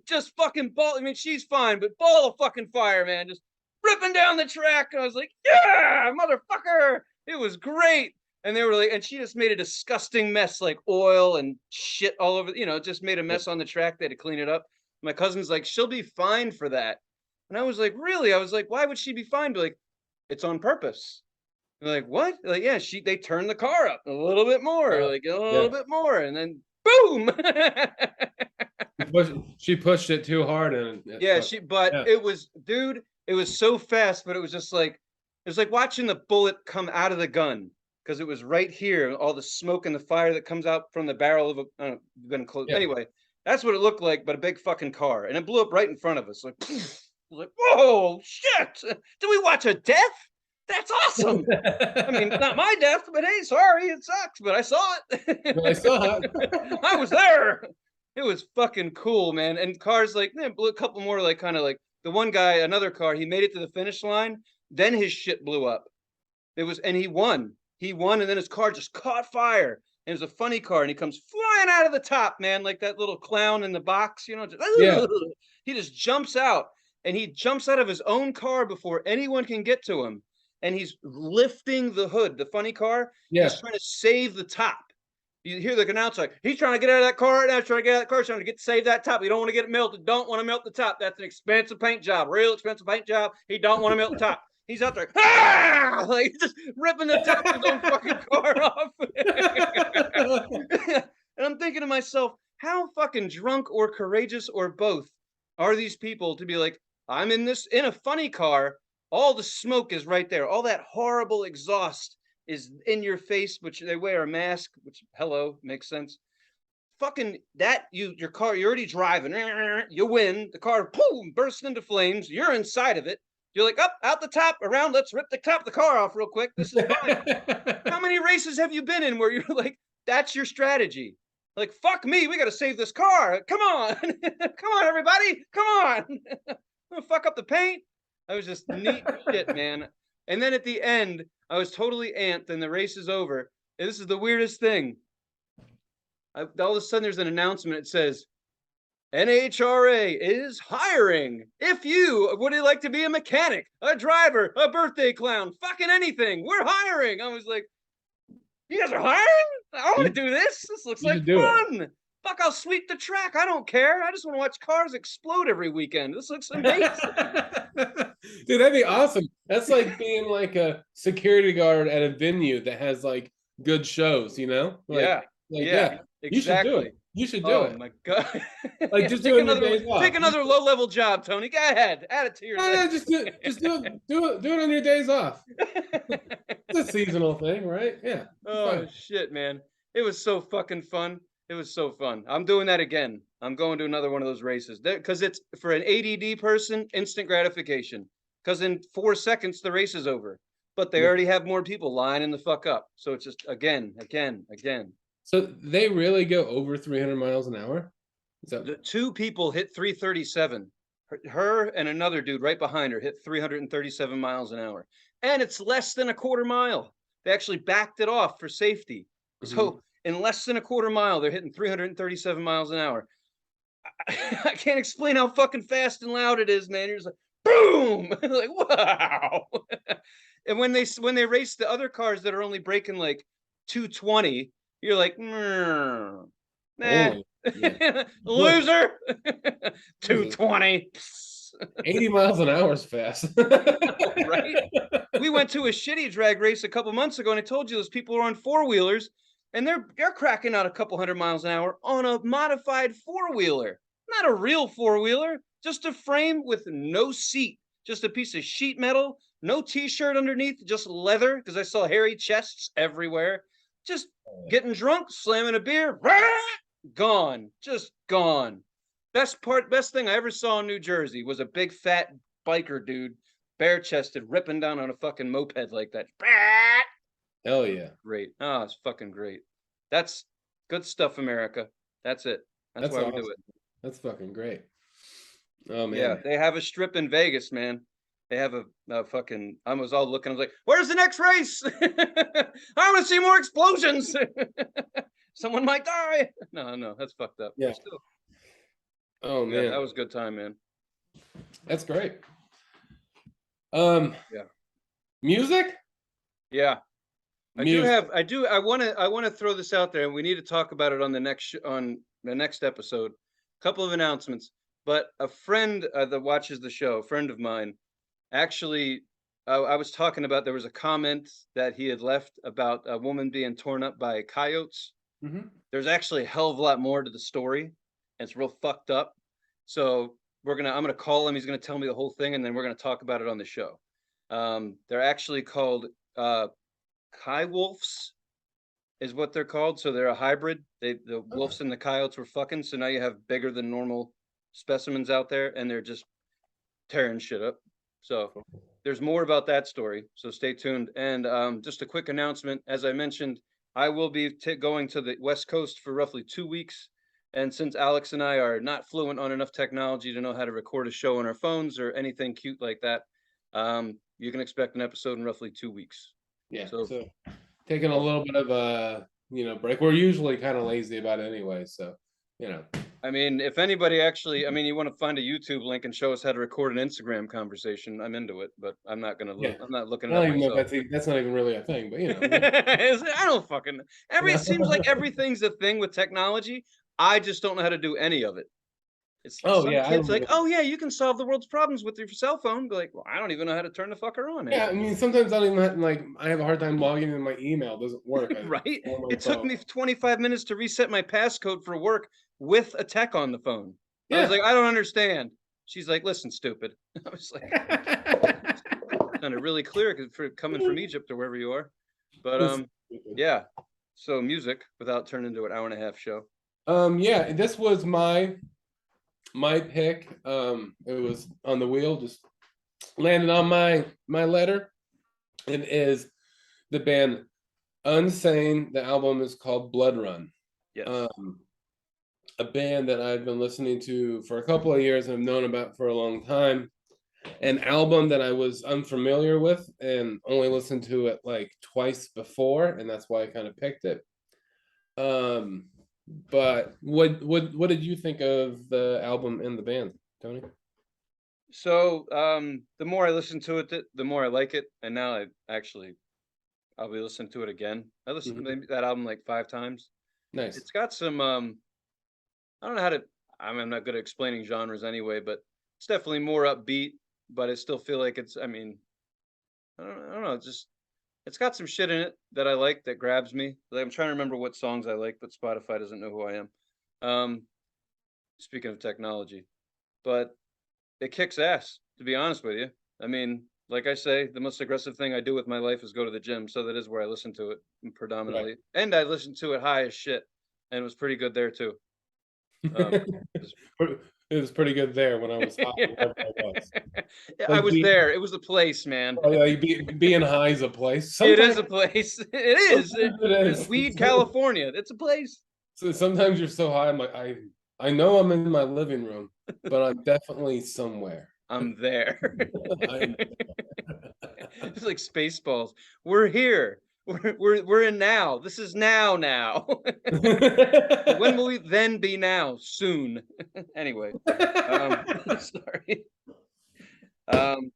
Just fucking ball. I mean, she's fine, but ball of fucking fire, man. Just ripping down the track. And I was like, yeah, motherfucker. It was great. And they were like, and she just made a disgusting mess, like oil and shit all over, just made a mess on the track. They had to clean it up. My cousin's like, she'll be fine for that. And I was like, really? I was like, why would she be fine? Be like, it's on purpose. They're like, what? Like, yeah, they turned the car up a little bit more, like a little bit more, and then boom. She pushed it too hard, and Yeah, but yeah. it was, dude, it was so fast, but it was just like, it was like watching the bullet come out of the gun, because it was right here, all the smoke and the fire that comes out from the barrel of Anyway, that's what it looked like, but a big fucking car, and it blew up right in front of us, like, like, whoa, shit! Did we watch a death? That's awesome. I mean, not my death, but hey, sorry, it sucks, but I saw it. I saw it. I was there. It was fucking cool, man. And cars like, blew a couple more, like kind of like the one guy, another car, he made it to the finish line. Then his shit blew up. And he won. He won, and then his car just caught fire. And it was a funny car, and he comes flying out of the top, man, like that little clown in the box, just, he just jumps out, and he jumps out of his own car before anyone can get to him. And he's lifting the hood, the funny car. He's trying to save the top. You hear the announcer like, he's trying to get out of that car right now, trying to get out of that car, trying to save that top. You don't want to get it melted. Don't want to melt the top. That's an expensive paint job, real expensive paint job. He don't want to melt the top. He's out there, like just ripping the top of his own fucking car off. And I'm thinking to myself, how fucking drunk or courageous or both are these people to be like, I'm in a funny car. All the smoke is right there. All that horrible exhaust is in your face, which they wear a mask, which, hello, makes sense. Fucking your car, you're already driving. You win. The car, boom, bursts into flames. You're inside of it. You're like, up, out the top, around, let's rip the top of the car off real quick. This is fine. How many races have you been in where you're like, that's your strategy? Like, fuck me, we got to save this car. Come on. Come on, everybody. Come on. I'm gonna fuck up the paint. I was just neat shit, man. And then at the end, I was totally amped, and the race is over. And this is the weirdest thing. All of a sudden, there's an announcement. It says, NHRA is hiring. If you would like to be a mechanic, a driver, a birthday clown, fucking anything, we're hiring. I was like, you guys are hiring? I want to do this. This looks like fun. Fuck, I'll sweep the track. I don't care. I just want to watch cars explode every weekend. This looks amazing. Dude, that'd be awesome. That's like being like a security guard at a venue that has like good shows, Like, yeah, exactly. You should do it. Oh my god! Like, just take another low-level job, Tony. Go ahead, add it to your list. Just do it on your days off. It's a seasonal thing, right? Yeah. Oh shit, man! It was so fucking fun. It was so fun. I'm doing that again. I'm going to another one of those races because it's for an ADD person, instant gratification. Because in 4 seconds the race is over, but they already have more people lining the fuck up. So it's just again. So they really go over 300 miles an hour? The 2 people hit 337. Her and another dude right behind her hit 337 miles an hour. And it's less than a quarter mile. They actually backed it off for safety. So in less than a quarter mile, they're hitting 337 miles an hour. I can't explain how fucking fast and loud it is, man. You're just like, boom! Like, wow. And when they race the other cars that are only breaking like 220, you're like, nah. Loser. 220. 80 miles an hour is fast. Right? We went to a shitty drag race a couple months ago, and I told you those people are on 4-wheelers, and they're cracking out a couple hundred miles an hour on a modified 4-wheeler. Not a real 4-wheeler, just a frame with no seat, just a piece of sheet metal, no t-shirt underneath, just leather, because I saw hairy chests everywhere. Just getting drunk, slamming a beer, gone, just gone. Best thing I ever saw in New Jersey was a big fat biker dude, bare-chested, ripping down on a fucking moped like that. Hell yeah. Great. Oh, it's fucking great. That's good stuff, America. That's it. That's why we do it. That's fucking great. Oh, man. Yeah, they have a strip in Vegas, man. They have a fucking. I was all looking. I was like, "Where's the next race? I want to see more explosions. Someone might die." No, that's fucked up. Yeah. But still, Oh yeah, man, that was a good time, man. that's great. Um, Yeah, music, yeah. music. I do. I want to throw this out there, and we need to talk about it on the on the next episode. Couple of announcements. But a friend that watches the show, a friend of mine, actually, I was talking about. There was a comment that he had left about a woman being torn up by coyotes. Mm-hmm. There's actually a hell of a lot more to the story, and it's real fucked up. So I'm gonna call him. He's gonna tell me the whole thing, and then we're gonna talk about it on the show. They're actually called wolves, is what they're called. So they're a hybrid. The wolves and the coyotes were fucking. So now you have bigger than normal specimens out there, and they're just tearing shit up. So there's more about that story. So stay tuned. And just a quick announcement, as I mentioned, I will be going to the West Coast for roughly 2 weeks. And since Alex and I are not fluent on enough technology to know how to record a show on our phones or anything cute like that, you can expect an episode in roughly 2 weeks. Yeah. So So taking a little bit of a break. We're usually kind of lazy about it anyway, so you know. I mean, if anybody actually, I mean, you want to find a YouTube link and show us how to record an Instagram conversation, I'm into it, but I'm not gonna Yeah. look. I'm not looking I it don't up even know if myself. that's not even really a thing, but I don't fucking. It seems like yeah. everything's a thing with technology. I just don't know how to do any of it. It's Oh some yeah, kids like, oh yeah, you can solve the world's problems with your cell phone. Be like, well, I don't even know how to turn the fucker on, man. yeah. I mean, sometimes I don't even like. I have a hard time logging in. My email doesn't work. Right? On my It took phone. me 25 minutes to reset my passcode for work with a tech on the phone. I was Yeah. like, I don't understand. She's like, listen, stupid. I was like, sounded really clear for coming from Egypt or wherever you are. But That's yeah. So music without turning into an hour and a half show. yeah. This was my pick. It was on the wheel, just landed on my letter. It is the band Unsane. The album is called Blood Run. Yes. A band that I've been listening to for a couple of years and have known about for a long time. An album that I was unfamiliar with and only listened to it like twice before, and that's why I kind of picked it. But what did you think of the album and the band, Tony? So the more I listen to it, the more I like it. And now I'll be listening to it again. I listened to Mhm. maybe that album like 5 times. Nice. It's got some I don't know how to. I'm not good at explaining genres anyway, but it's definitely more upbeat. But I still feel like it's. I mean, I don't know. It's got some shit in it that I like that grabs me. Like, I'm trying to remember what songs I like, but Spotify doesn't know who I am. Um, Speaking of technology, but it kicks ass. To be honest with you, I mean, like I say, the most aggressive thing I do with my life is go to the gym. So that is where I listen to it Right. predominantly, and I listen to it high as shit, and it was pretty good there too. Um, It was pretty good there when I was high, yeah, wherever I was. I Like was there. It was the place, man. like being high is a place. It is Sometimes, a place. It is. sometimes it It's is. Weed, California. It's a place. So sometimes you're so high, I'm like, I know I'm in my living room, but I'm definitely somewhere. I'm there. I'm, It's like Spaceballs. We're here. We're in now. This is now. When will we then be now? Soon. Anyway, sorry. Um,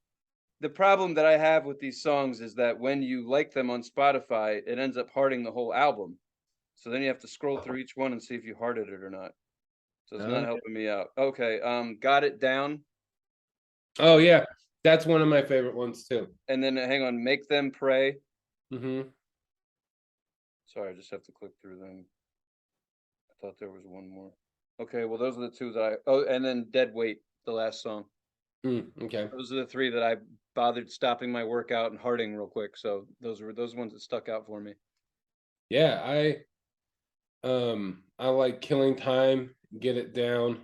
the problem that I have with these songs is that when you like them on Spotify, it ends up hearting the whole album. So then you have to scroll through each one and see if you hearted it or not. So it's not Okay. helping me out. Okay, Got It Down. Oh yeah, that's one of my favorite ones too. And then hang on, Make Them Pray. Hmm. Sorry, I just have to click through them. I thought there was one more. Okay, well those are the two that and then Dead Weight, the last song. Okay. Those are the three that I bothered stopping my workout and hearting real quick. So those were those ones that stuck out for me. Yeah, I like Killing Time, Get It Down,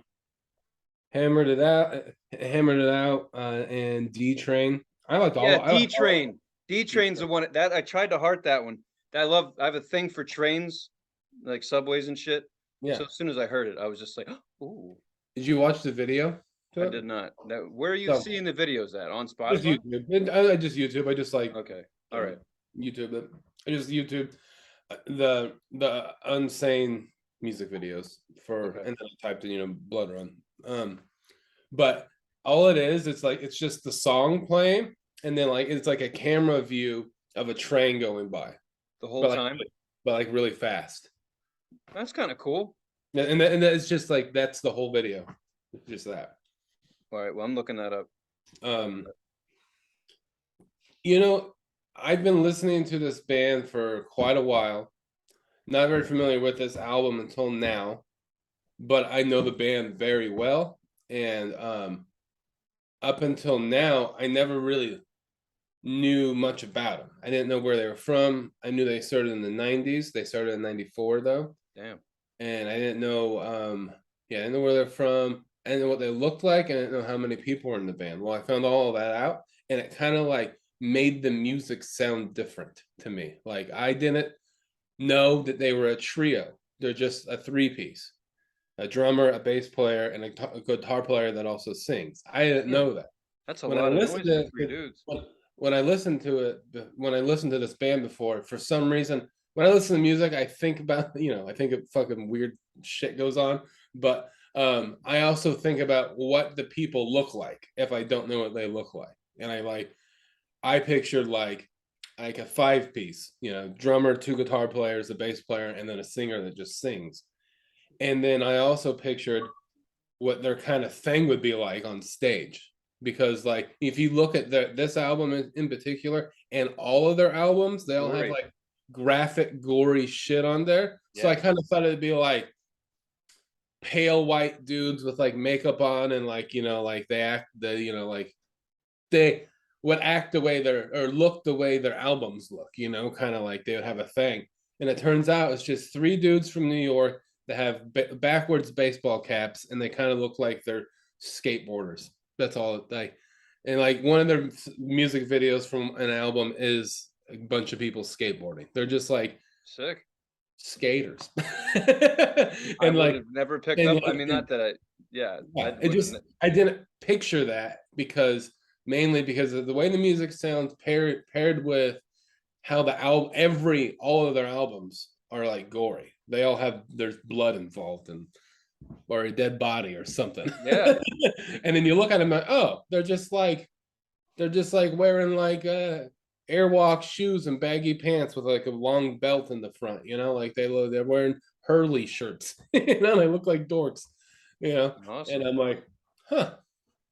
Hammered It Out, and D Train. I liked Yeah, all. I D liked all. Train. D Train's the one that I tried to heart that one. I have a thing for trains, like subways and shit. Yeah. So as soon as I heard it, I was just like, "Ooh." Did you watch the video? to I it. did not. Now, where are you So seeing the videos at? On just Spotify? YouTube. And I just YouTube. I just like Okay. All right. YouTube it. I just YouTube the Unsane music videos for, Okay. and then I typed in, Blood Run. But all it is, it's like it's just the song playing, and then like it's like a camera view of a train going by, The whole but like time? but like really fast. That's kind of cool. It's just like that's the whole video. It's just that. All right. Well, I'm looking that up. Um, you know, I've been listening to this band for quite a while. Not very familiar with this album until now, but I know the band very well. And up until now, I never really knew much about them. I didn't know where they were from. I knew they started in the 90s. They started in 94 though. Damn. And I didn't know I didn't know where they're from. I didn't know what they looked like. I didn't know how many people were in the band. Well, I found all of that out, and it kind of like made the music sound different to me. Like I didn't know that they were a trio. They're just a three-piece. A drummer, a bass player, and a guitar player that also sings. I didn't Hmm. know that. That's a When I lot of listened noise for to three dudes. when I listened to it, when I listened to this band before, for some reason, when I listen to music, I think about, I think of fucking weird shit goes on. But I also think about what the people look like if I don't know what they look like. And I pictured like a five-piece, drummer, two guitar players, a bass player, and then a singer that just sings. And then I also pictured what their kind of thing would be like on stage, because like if you look at this album in particular, and all of their albums, they all have Great. like graphic gory shit on there. So I Yes. kind of thought it'd be like pale white dudes with like makeup on, and like like they act like they would act the way their or look the way their albums look, kind of like they would have a thing. And it turns out it's just three dudes from New York that have backwards baseball caps, and they kind of look like they're skateboarders. That's all. And like one of their music videos from an album is a bunch of people skateboarding. They're just like Sick. skaters. I and would like have never picked and up. I like mean, not that I, yeah, I yeah, it would just have. I didn't picture that, because mainly because of the way the music sounds paired with how the album all of their albums are like gory. They all have there's blood involved, and or a dead body or something. Yeah. And then you look at them like, oh, they're just like wearing like airwalk shoes and baggy pants with like a long belt in the front, like they're wearing Hurley shirts. They look like dorks, you know. And Awesome. I'm like, huh,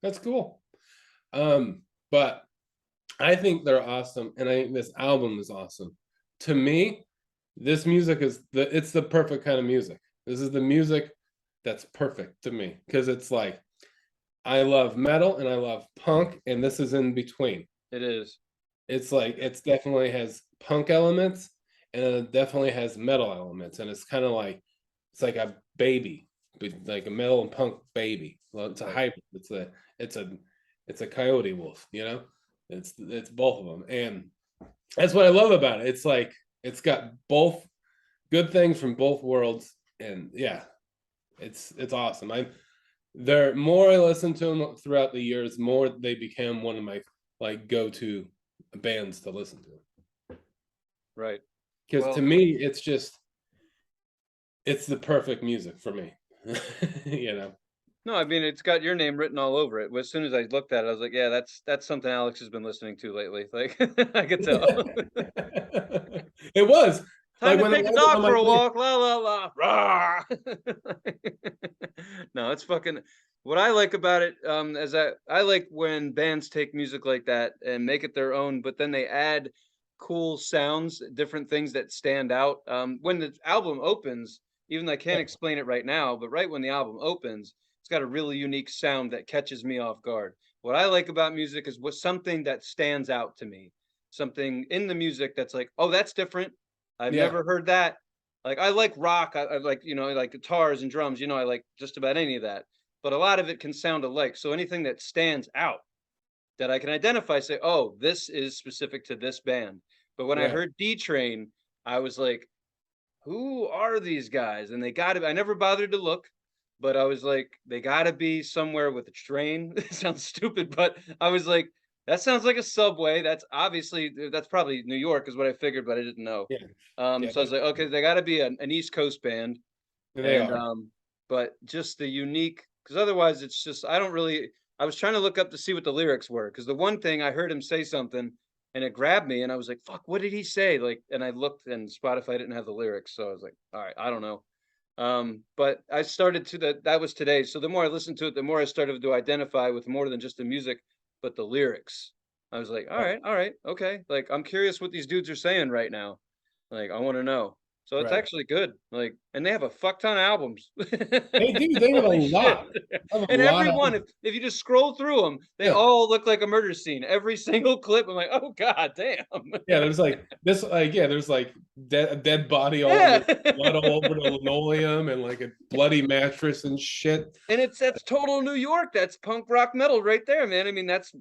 that's cool. But I think they're awesome, and I think this album is awesome. To me, this music it's the perfect kind of music. This is the music that's perfect to me, because it's like I love metal and I love punk, and this is in between. It is. It's like it's definitely has punk elements, and it definitely has metal elements, and it's kind of like it's like a baby, but like a metal and punk baby. Well, it's a Right. hybrid. It's a it's a coyote wolf. It's both of them, and that's what I love about it. It's like it's got both good things from both worlds, and yeah, it's awesome. The more I listened to them throughout the years, more they became one of my like go-to bands to listen to. Right. Because to Well, me, it's the perfect music for me. no, I mean it's got your name written all over it. As soon as I looked at it, I was like, yeah, that's something Alex has been listening to lately. Like I could tell. It was Time like to when I take the had it dog on for my a play. walk. La la la. Rah! No, it's fucking. What I like about it, is I like when bands take music like that and make it their own, but then they add cool sounds, different things that stand out. When the album opens, even though I can't explain it right now, but right when the album opens, it's got a really unique sound that catches me off guard. What I like about music is what something that stands out to me, something in the music that's like, oh, that's different. I've Yeah, never heard that. Like I like rock, I like like guitars and drums. I like just about any of that, but a lot of it can sound alike. So anything that stands out that I can identify, say, oh, this is specific to this band. But when I right. heard D Train, I was like, who are these guys? And they got it. I never bothered to look. but I was like, they gotta be somewhere with a train. It sounds stupid, but I was like, that sounds like a subway. That's obviously that's probably New York is what I figured, but I didn't know. Yeah, yeah, So I was like, okay, they gotta be an East Coast band. they And, are. but just the unique, because otherwise it's just I don't really I was trying to look up to see what the lyrics were, because the one thing I heard him say something and it grabbed me and I was like, "Fuck, what did he say?" Like, and I looked and Spotify didn't have the lyrics, so I was like, "All right, I don't know." But I started to that was today. So the more I listened to it, the more I started to identify with more than just the music, but the lyrics. I was like, all right, okay. Like I'm curious what these dudes are saying right now. Like I want to know. So it's Right. actually good. Like, and they have a fuck ton of albums. They do. They have a Holy shit. lot. They have a And lot every of. one, if you just scroll through them, they Yeah. all look like a murder scene. Every single clip, I'm like, oh god damn. Yeah, there's like this, like yeah, there's like a dead body all over, Yeah. blood all over the linoleum, and like a bloody mattress and shit. And that's total New York. That's punk rock metal right there, man. I mean, that's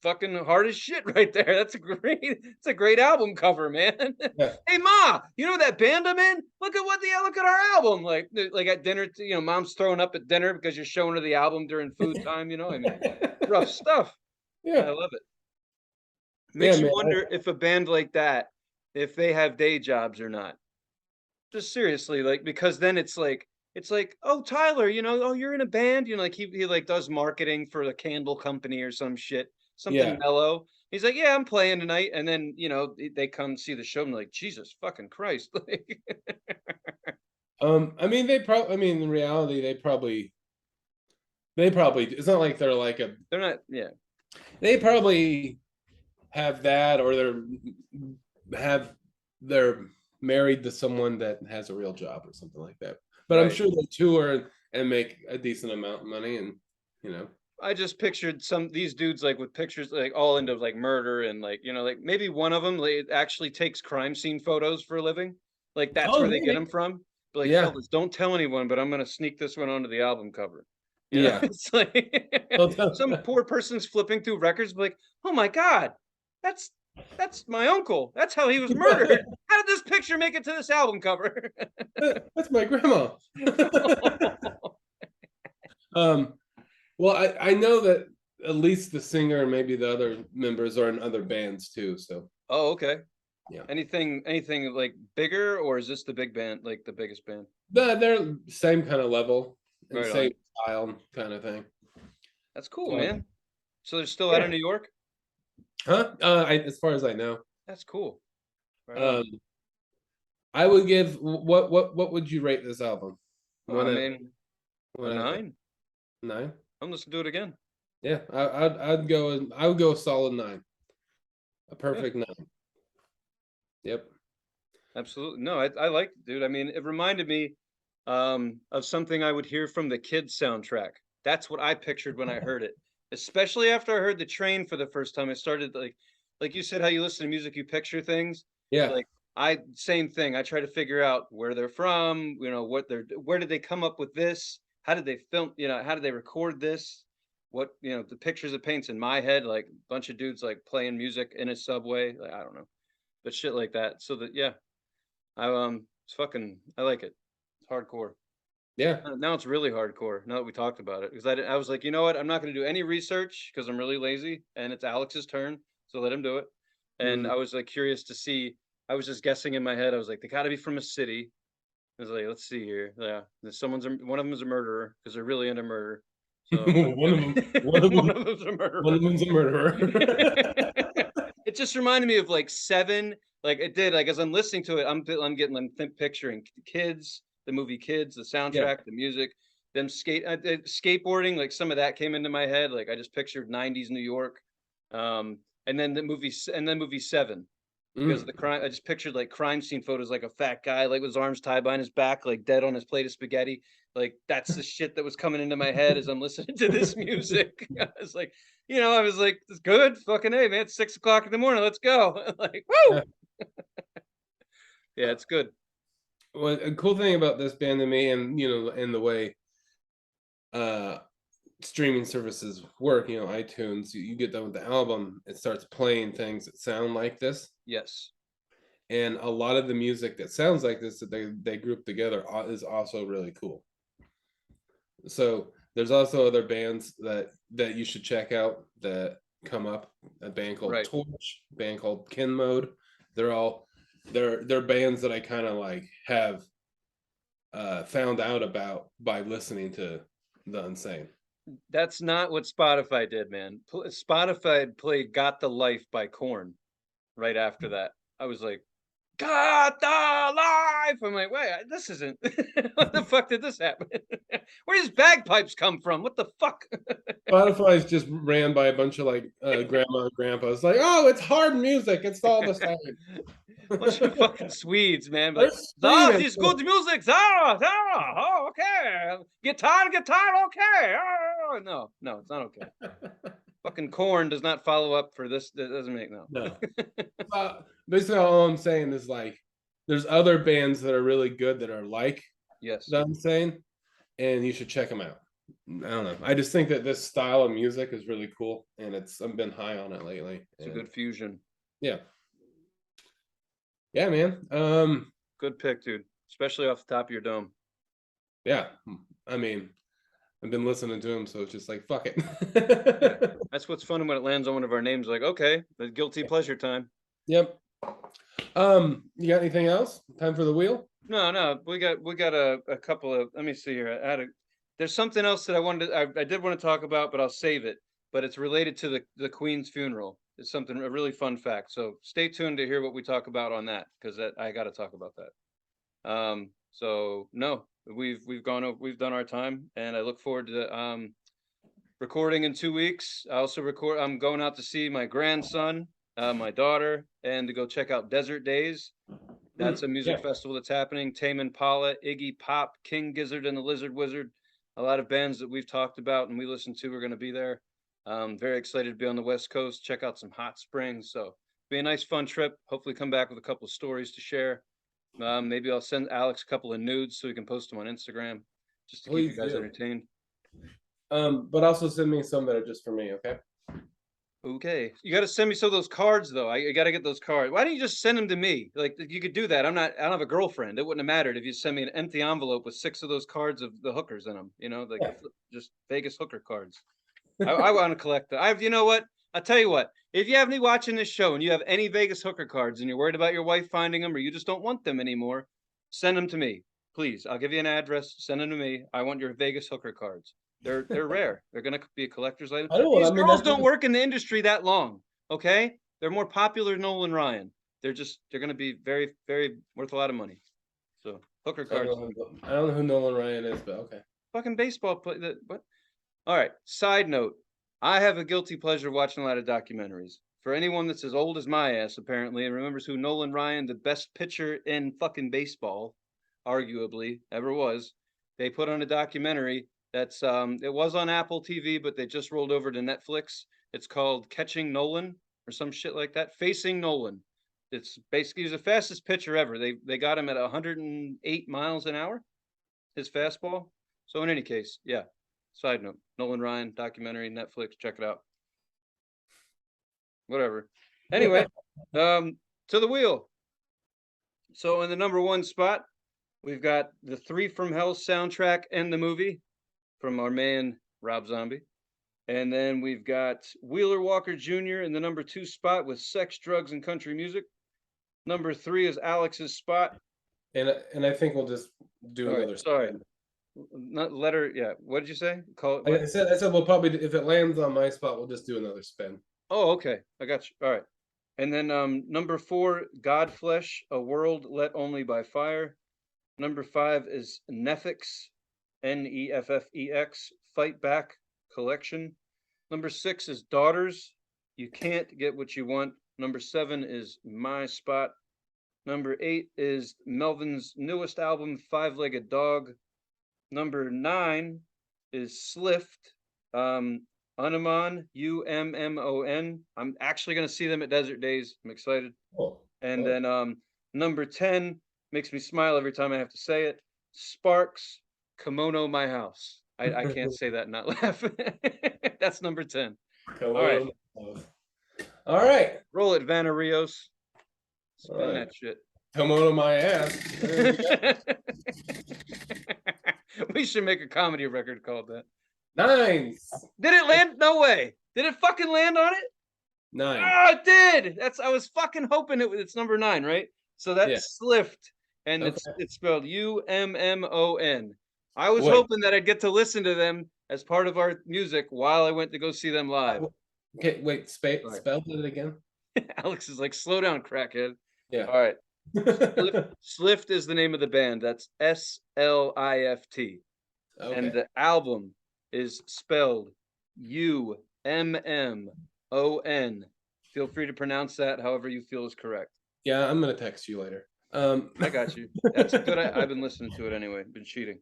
fucking hard as shit right there. That's a great it's a great album cover, man. Yeah. Hey Ma, you know that band I'm in? Look at our album. Like at dinner, mom's throwing up at dinner because you're showing her the album during food time, I mean, rough stuff. I Yeah, love it. yeah, Makes you man. wonder if a band like that, if they have day jobs or not. Just seriously, like, because then it's like, "Oh, Tyler, oh, you're in a band?" Like, he, like, does marketing for a candle company or some shit, something Yeah. mellow. He's like, "Yeah, I'm playing tonight," and then, they come see the show, and like, "Jesus fucking Christ." Like, I mean, they probably. I mean, in reality, they probably. It's not like they're like a. they're not yeah, They probably have that, or they're married to someone that has a real job or something like that. But I'm right. sure they tour and make a decent amount of money, and you know. I just pictured some these dudes, like, with pictures, like, all into, like, murder and, like, like, maybe one of them like, actually takes crime scene photos for a living. Like, that's Oh, where they get maybe. them from. Be like, Yeah, "Fellas, don't tell anyone, but I'm gonna sneak this one onto the album cover." yeah. It's like They'll tell- some poor person's flipping through records, be like, "Oh my god, that's that's my uncle. That's how he was murdered. How did this picture make it to this album cover?" That's my grandma. um, well, I know that at least the singer and maybe the other members are in other bands too. So Oh, okay. yeah, Anything, like, bigger, or is this the big band, like, the biggest band? they're same kind of level and Right same on. style kind of thing. That's cool, Um, man. So they're still out of yeah, New York? huh? As far as I know, That's cool. Right on. um, I would give what would you rate this album? Oh, I One out mean, a one out of 10. 9. 9. I'm just do it again. Yeah, I would go a solid 9, a Yeah, perfect 9. Yep. absolutely. No, I liked it, dude. I mean, it reminded me of something I would hear from the Kids soundtrack. That's what I pictured when I heard it. Especially after I heard the train for the first time. I started like you said how you listen to music, you picture things. Yeah. Like I same thing. I try to figure out where they're from, where did they come up with this? How did they film, how did they record this? What, the pictures it paints in my head, like a bunch of dudes like playing music in a subway. Like, I don't know. But shit like that. So that yeah, it's fucking I like it. It's hardcore. Yeah. Now it's really hardcore. Now that we talked about it, because I was like, you know what? I'm not going to do any research because I'm really lazy, and it's Alex's turn, so let him do it. And Mm. I was like curious to see. I was just guessing in my head. I was like, they got to be from a city. I was like, let's see here. Yeah, one of them is a murderer because they're really into murder. So one of them one of one them of them's a one murderer. of them's a murderer. It just reminded me of like Seven. Like it did. Like as I'm listening to it, I'm picturing kids, the movie Kids, the Yeah. soundtrack, the music, them skateboarding. Like some of that came into my head. Like I just pictured '90s New York, and then movie Seven because of Mm. the crime. I just pictured like crime scene photos, like a fat guy, like with his arms tied behind his back, like dead on his plate of spaghetti. Like that's the shit that was coming into my head as I'm listening to this music. I was like, it's good, fucking hey, man, it's 6 o'clock in the morning, let's go. Like, Yeah. woo, yeah, it's good. Well, a cool thing about this band to me, and and the way uh streaming services work, iTunes, you get done with the album, it starts playing things that sound like this. Yes, And a lot of the music that sounds like this that they group together is also really cool. So there's also other bands that you should check out that come up. A band called Right. Torch, a band called Kin Mode. They're bands that I kind of like have found out about by listening to the Unsane. That's not what Spotify did, man. Spotify played "Got the Life" by Korn right after that. I was like, "Got the life!" I'm like, "Wait, this isn't what the fuck did this happen? Where does bagpipes come from? What the fuck?" Spotify is just ran by a bunch of like grandma and grandpa. It's like, oh, it's hard music. It's all the same. Bunch of fucking Swedes, man. Like, They're "Ah, screaming. this good music. Oh, okay. Guitar, okay. Oh, no, no, it's not okay. Fucking Corn does not follow up for this. That doesn't make no. No. Basically, all I'm saying is like, there's other bands that are really good that are like Yes, the Unsane, and you should check them out. I don't know. I just think that this style of music is really cool, and I've been high on it lately. it's a good fusion. Yeah, yeah, man. Good pick, dude. Especially off the top of your dome. Yeah. I mean, I've been listening to him, so it's just like fuck it. Yeah, that's what's fun when it lands on one of our names. Like, okay, the guilty pleasure time. Yep. You got anything else? Time for the wheel? No, no, we got a couple of. Let me see here. There's something else that I wanted. I did want to talk about, but I'll save it. But it's related to the Queen's funeral. It's something a really fun fact. So stay tuned to hear what we talk about on that because I got to talk about that. So no, we've gone over, we've done our time, and I look forward to recording in 2 weeks. I also record. I'm going out to see my grandson, my daughter, and to go check out Desert Days. That's a music Yeah. festival that's happening. Tame Impala, Iggy Pop, King Gizzard and the Lizard Wizard. A lot of bands that we've talked about and we listen to are going to be there. Very excited to be on the West Coast. Check out some hot springs. So be a nice, fun trip. Hopefully, come back with a couple of stories to share. Maybe I'll send Alex a couple of nudes so we can post them on Instagram, just to keep you Please guys do. entertained. But also send me some that are just for me, okay? Okay, you got to send me some of those cards though. I got to get those cards. Why don't you just send them to me? Like you could do that. I don't have a girlfriend. It wouldn't have mattered if you send me an empty envelope with 6 of those cards of the hookers in them. You know, like Yeah. just Vegas hooker cards. I want to collect that. You know what? I'll tell you what. If you have me watching this show and you have any Vegas hooker cards and you're worried about your wife finding them or you just don't want them anymore, send them to me, please. I'll give you an address. Send them to me. I want your Vegas hooker cards. They're rare. They're gonna be a collector's item. I don't. These I mean, girls don't work in the industry that long. Okay, they're more popular than Nolan Ryan. They're gonna be very worth a lot of money. So hooker cards. I don't know who Nolan Ryan is, but okay. Fucking baseball play. What? All right. Side note: I have a guilty pleasure watching a lot of documentaries. For anyone that's as old as my ass, apparently, and remembers who Nolan Ryan, the best pitcher in fucking baseball, arguably ever was, they put on a documentary that's it was on Apple TV, but they just rolled over to Netflix. It's called Catching Nolan or some shit like that. Facing Nolan. It's basically he's the fastest pitcher ever. They got him at 108 miles an hour, his fastball. So in any case, yeah. Side note: Nolan Ryan documentary, Netflix. Check it out. Whatever. Anyway, to the wheel. So in the number 1 spot, we've got the Three from Hell soundtrack and the movie from our man Rob Zombie. And then we've got Wheeler Walker Jr. in the number 2 spot with Sex, Drugs, and Country Music. Number 3 is Alex's spot. And I think we'll just do another. Sorry. Not letter. Yeah. What did you say? Call it. I said we'll probably, if it lands on my spot, we'll just do another spin. Oh, okay. I got you. All right. And then number 4, Godflesh, A World Let Only by Fire. Number 5 is Neffix, Neffex, Fight Back Collection. Number 6 is Daughters, You Can't Get What You Want. Number 7 is My Spot. Number 8 is Melvin's newest album, Five-Legged Dog. Number 9 is Slift, Unammon, Ummon. I'm actually going to see them at Desert Days. I'm excited. Cool. And then number 10 makes me smile every time I have to say it. Sparks, Kimono My House. I can't say that and not laugh. That's number 10. All right. All right. Roll it, Vanna Rios. Spin that shit. Kimono my ass. We should make a comedy record called that. Nice. Did it land? No way. Did it fucking land on it? 9. Oh, it did. I was fucking hoping it's number 9, right? So Yeah. that's Slift, and Okay. it's spelled Ummon. I was Wait. hoping that I'd get to listen to them as part of our music while I went to go see them live. Okay, wait, Right. spell it again. Alex is like, slow down, crackhead. Yeah. All right. Slift is the name of the band. That's SLIFT. Okay. And the album is spelled Ummon. Feel free to pronounce that however you feel is correct. Yeah, I'm gonna text you later. I got you. That's good. I've been listening to it anyway. Been cheating.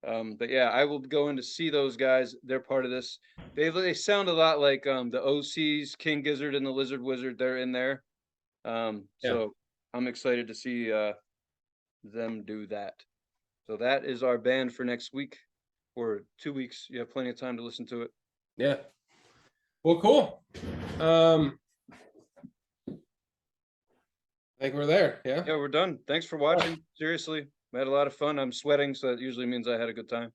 But yeah, I will go in to see those guys. They're part of this. They sound a lot like the OCs, King Gizzard and the Lizard Wizard. They're in there. Yeah. So I'm excited to see them do that. So that is our band for next week or 2 weeks. You have plenty of time to listen to it. Yeah. Well, cool. I think we're there. Yeah. Yeah, we're done. Thanks for watching. Seriously, we had a lot of fun. I'm sweating, so that usually means I had a good time.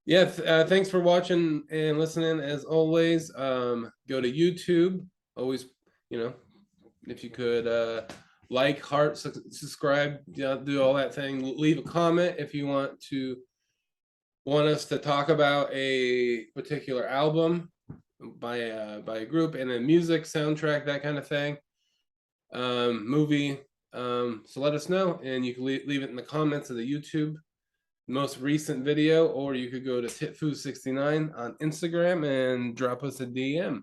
Yeah. Thanks for watching and listening. As always, go to YouTube. Always, if you could like, heart, subscribe, do all that thing. Leave a comment if you want us to talk about a particular album by a group and a music soundtrack, that kind of thing. Movie. So let us know, and you can leave it in the comments of the YouTube most recent video, or you could go to Titfoo69 on Instagram and drop us a DM.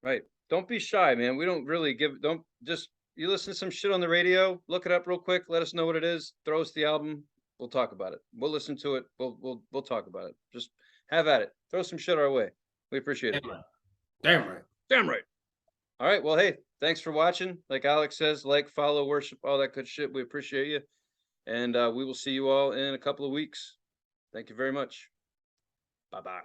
Right. Don't be shy, man. We don't really don't just, you listen to some shit on the radio, look it up real quick, let us know what it is, throw us the album, we'll talk about it. We'll listen to it, we'll talk about it. Just have at it. Throw some shit our way. We appreciate it. Damn right. Damn right. All right. Well, hey, thanks for watching. Like Alex says, like, follow, worship, all that good shit. We appreciate you. And we will see you all in a couple of weeks. Thank you very much. Bye-bye.